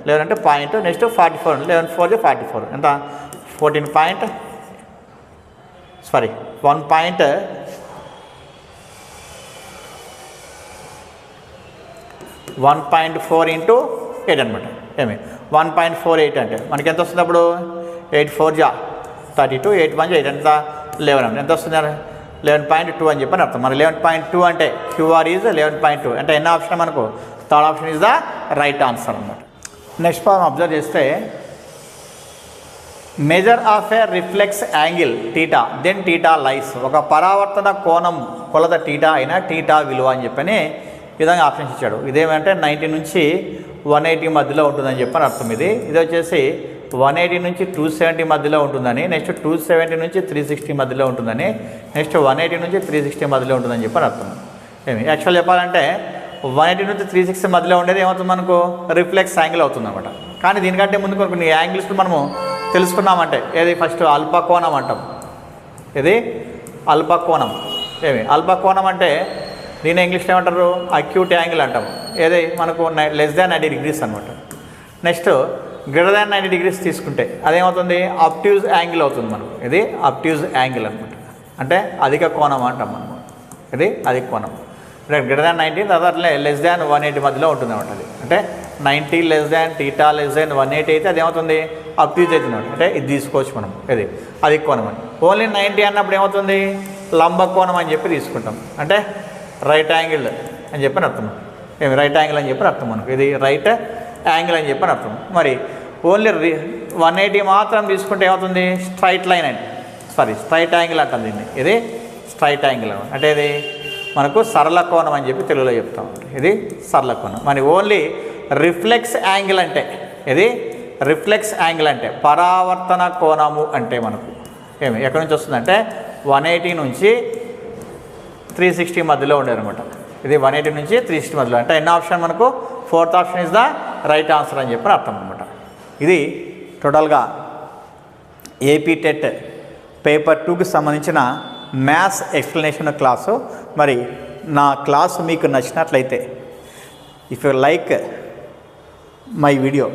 11 అంటే పాయింట్, నెక్స్ట్ 44 11 4 44 ఎంత 1.4 ఇంటూ 8 అనమాట. ఏమి 1.48 అంటే మనకి ఎంత వస్తుంది అప్పుడు 8 4 32 8 1 8 ఎంత 11 అంటే ఎంత వస్తుంది 11.2 అని చెప్పని అర్థం. మరి 11.2 అంటే QR ఈజ్ 11.2 అంటే ఎన్న ఆప్షన్ మనకు third option is the right answer అనమాట. నెక్స్ట్ ప్రాబ్లం అబ్జర్వ్ చేస్తే measure of a reflex angle theta then theta lies, ఒక పరావర్తన కోణం కొలత టీటా అయినా టీటా విలువ అని చెప్పని విధంగా ఆప్షన్స్ ఇచ్చాడు. ఇదేమంటే 90 నుంచి 180 మధ్యలో ఉంటుందని చెప్పని అర్థం. ఇది వచ్చేసి 180 నుంచి 270 మధ్యలో ఉంటుందని, నెక్స్ట్ 270 నుంచి 360 మధ్యలో ఉంటుందని, నెక్స్ట్ 180 నుంచి 360 మధ్యలో ఉంటుందని చెప్పని అర్థం. ఏమి యాక్చువల్ చెప్పాలంటే 180 నుంచి 360 మధ్యలో ఉండేది ఏమవుతుంది మనకు రిఫ్లెక్స్ యాంగిల్ అవుతుంది అనమాట. కానీ దీనికంటే ముందు కొన్ని యాంగిల్స్ మనము తెలుసుకున్నామంటే ఏది ఫస్ట్ అల్పకోణం అంటాం. ఇది అల్పకోణం. ఏమి అల్పకోణం అంటే దీని ఇంగ్లీష్లో ఏమంటారు అక్యూట్ యాంగిల్ అంటాం. ఏది మనకు లెస్ దాన్ 90 డిగ్రీస్ అనమాట. నెక్స్ట్ గ్రేటర్ దాన్ 90 డిగ్రీస్ తీసుకుంటే అదేమవుతుంది అబ్ట్యూజ్ యాంగిల్ అవుతుంది మనకు. ఇది అబ్ట్యూజ్ యాంగిల్ అనమాట, అంటే అధిక కోణం అంటాం మనము. ఇది అధిక కోణం గ్రేటర్ దాన్ 90, తర్వాత లెస్ దాన్ 180 మధ్యలో ఉంటుంది అనమాట. అది అంటే 90 less than theta less than 180 అయితే అదేమవుతుంది అబ్ట్యూజ్ అవుతుంది అంటే ఇది తీసుకోవచ్చు మనం. ఇది అధిక కోణం అని. ఓన్లీ 90 అన్నప్పుడు ఏమవుతుంది లంబ కోణం అని చెప్పి తీసుకుంటాం, అంటే రైట్ యాంగిల్ అని చెప్పని అర్థం. ఏమి రైట్ యాంగిల్ అని చెప్పని అర్థం మనకు. ఇది రైట్ యాంగిల్ అని చెప్పని అర్థం. మరి ఓన్లీ 180 మాత్రం తీసుకుంటే ఏమవుతుంది స్ట్రైట్ లైన్ అని స్ట్రైట్ యాంగిల్ అంటాం దీన్ని. ఇది స్ట్రైట్ యాంగిల్ అంటే ఇది మనకు సరళ కోణం అని చెప్పి తెలుగులో చెప్తాం. ఇది సరళ కోణం. మరి ఓన్లీ రిఫ్లెక్స్ యాంగిల్ అంటే ఇది రిఫ్లెక్స్ యాంగిల్ అంటే పరావర్తన కోణము అంటే మనకు ఏమి ఎక్కడి నుంచి వస్తుందంటే 180 నుంచి 360 మధ్యలో ఉండేదన్నమాట. ఇది 180 నుంచి 360 మధ్యలో అంటే ఎన్న ఆప్షన్ మనకు fourth option is the right answer అని చెప్పి అర్థం అనమాట. ఇది టోటల్గా ఏపీ టెట్ పేపర్ 2కి సంబంధించిన మ్యాథ్స్ ఎక్స్ప్లెనేషన్ క్లాసు. మరి నా క్లాసు మీకు నచ్చినట్లయితే if you like my video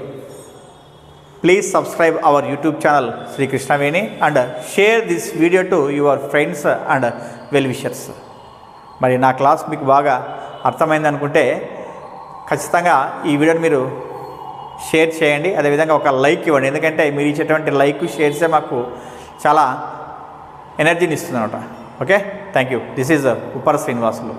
please subscribe our YouTube channel Shri Krishnaveni and share this video to your friends and well wishers. మరి నా క్లాస్ మీకు బాగా అర్థమైంది అనుకుంటే ఖచ్చితంగా ఈ వీడియోని మీరు షేర్ చేయండి, అదేవిధంగా ఒక లైక్ ఇవ్వండి. ఎందుకంటే మీరు ఇచ్చేటువంటి లైక్ షేర్సే మాకు చాలా ఎనర్జీని ఇస్తుంది అనమాట. Okay, thank you. This is Uppara Srinivasulu.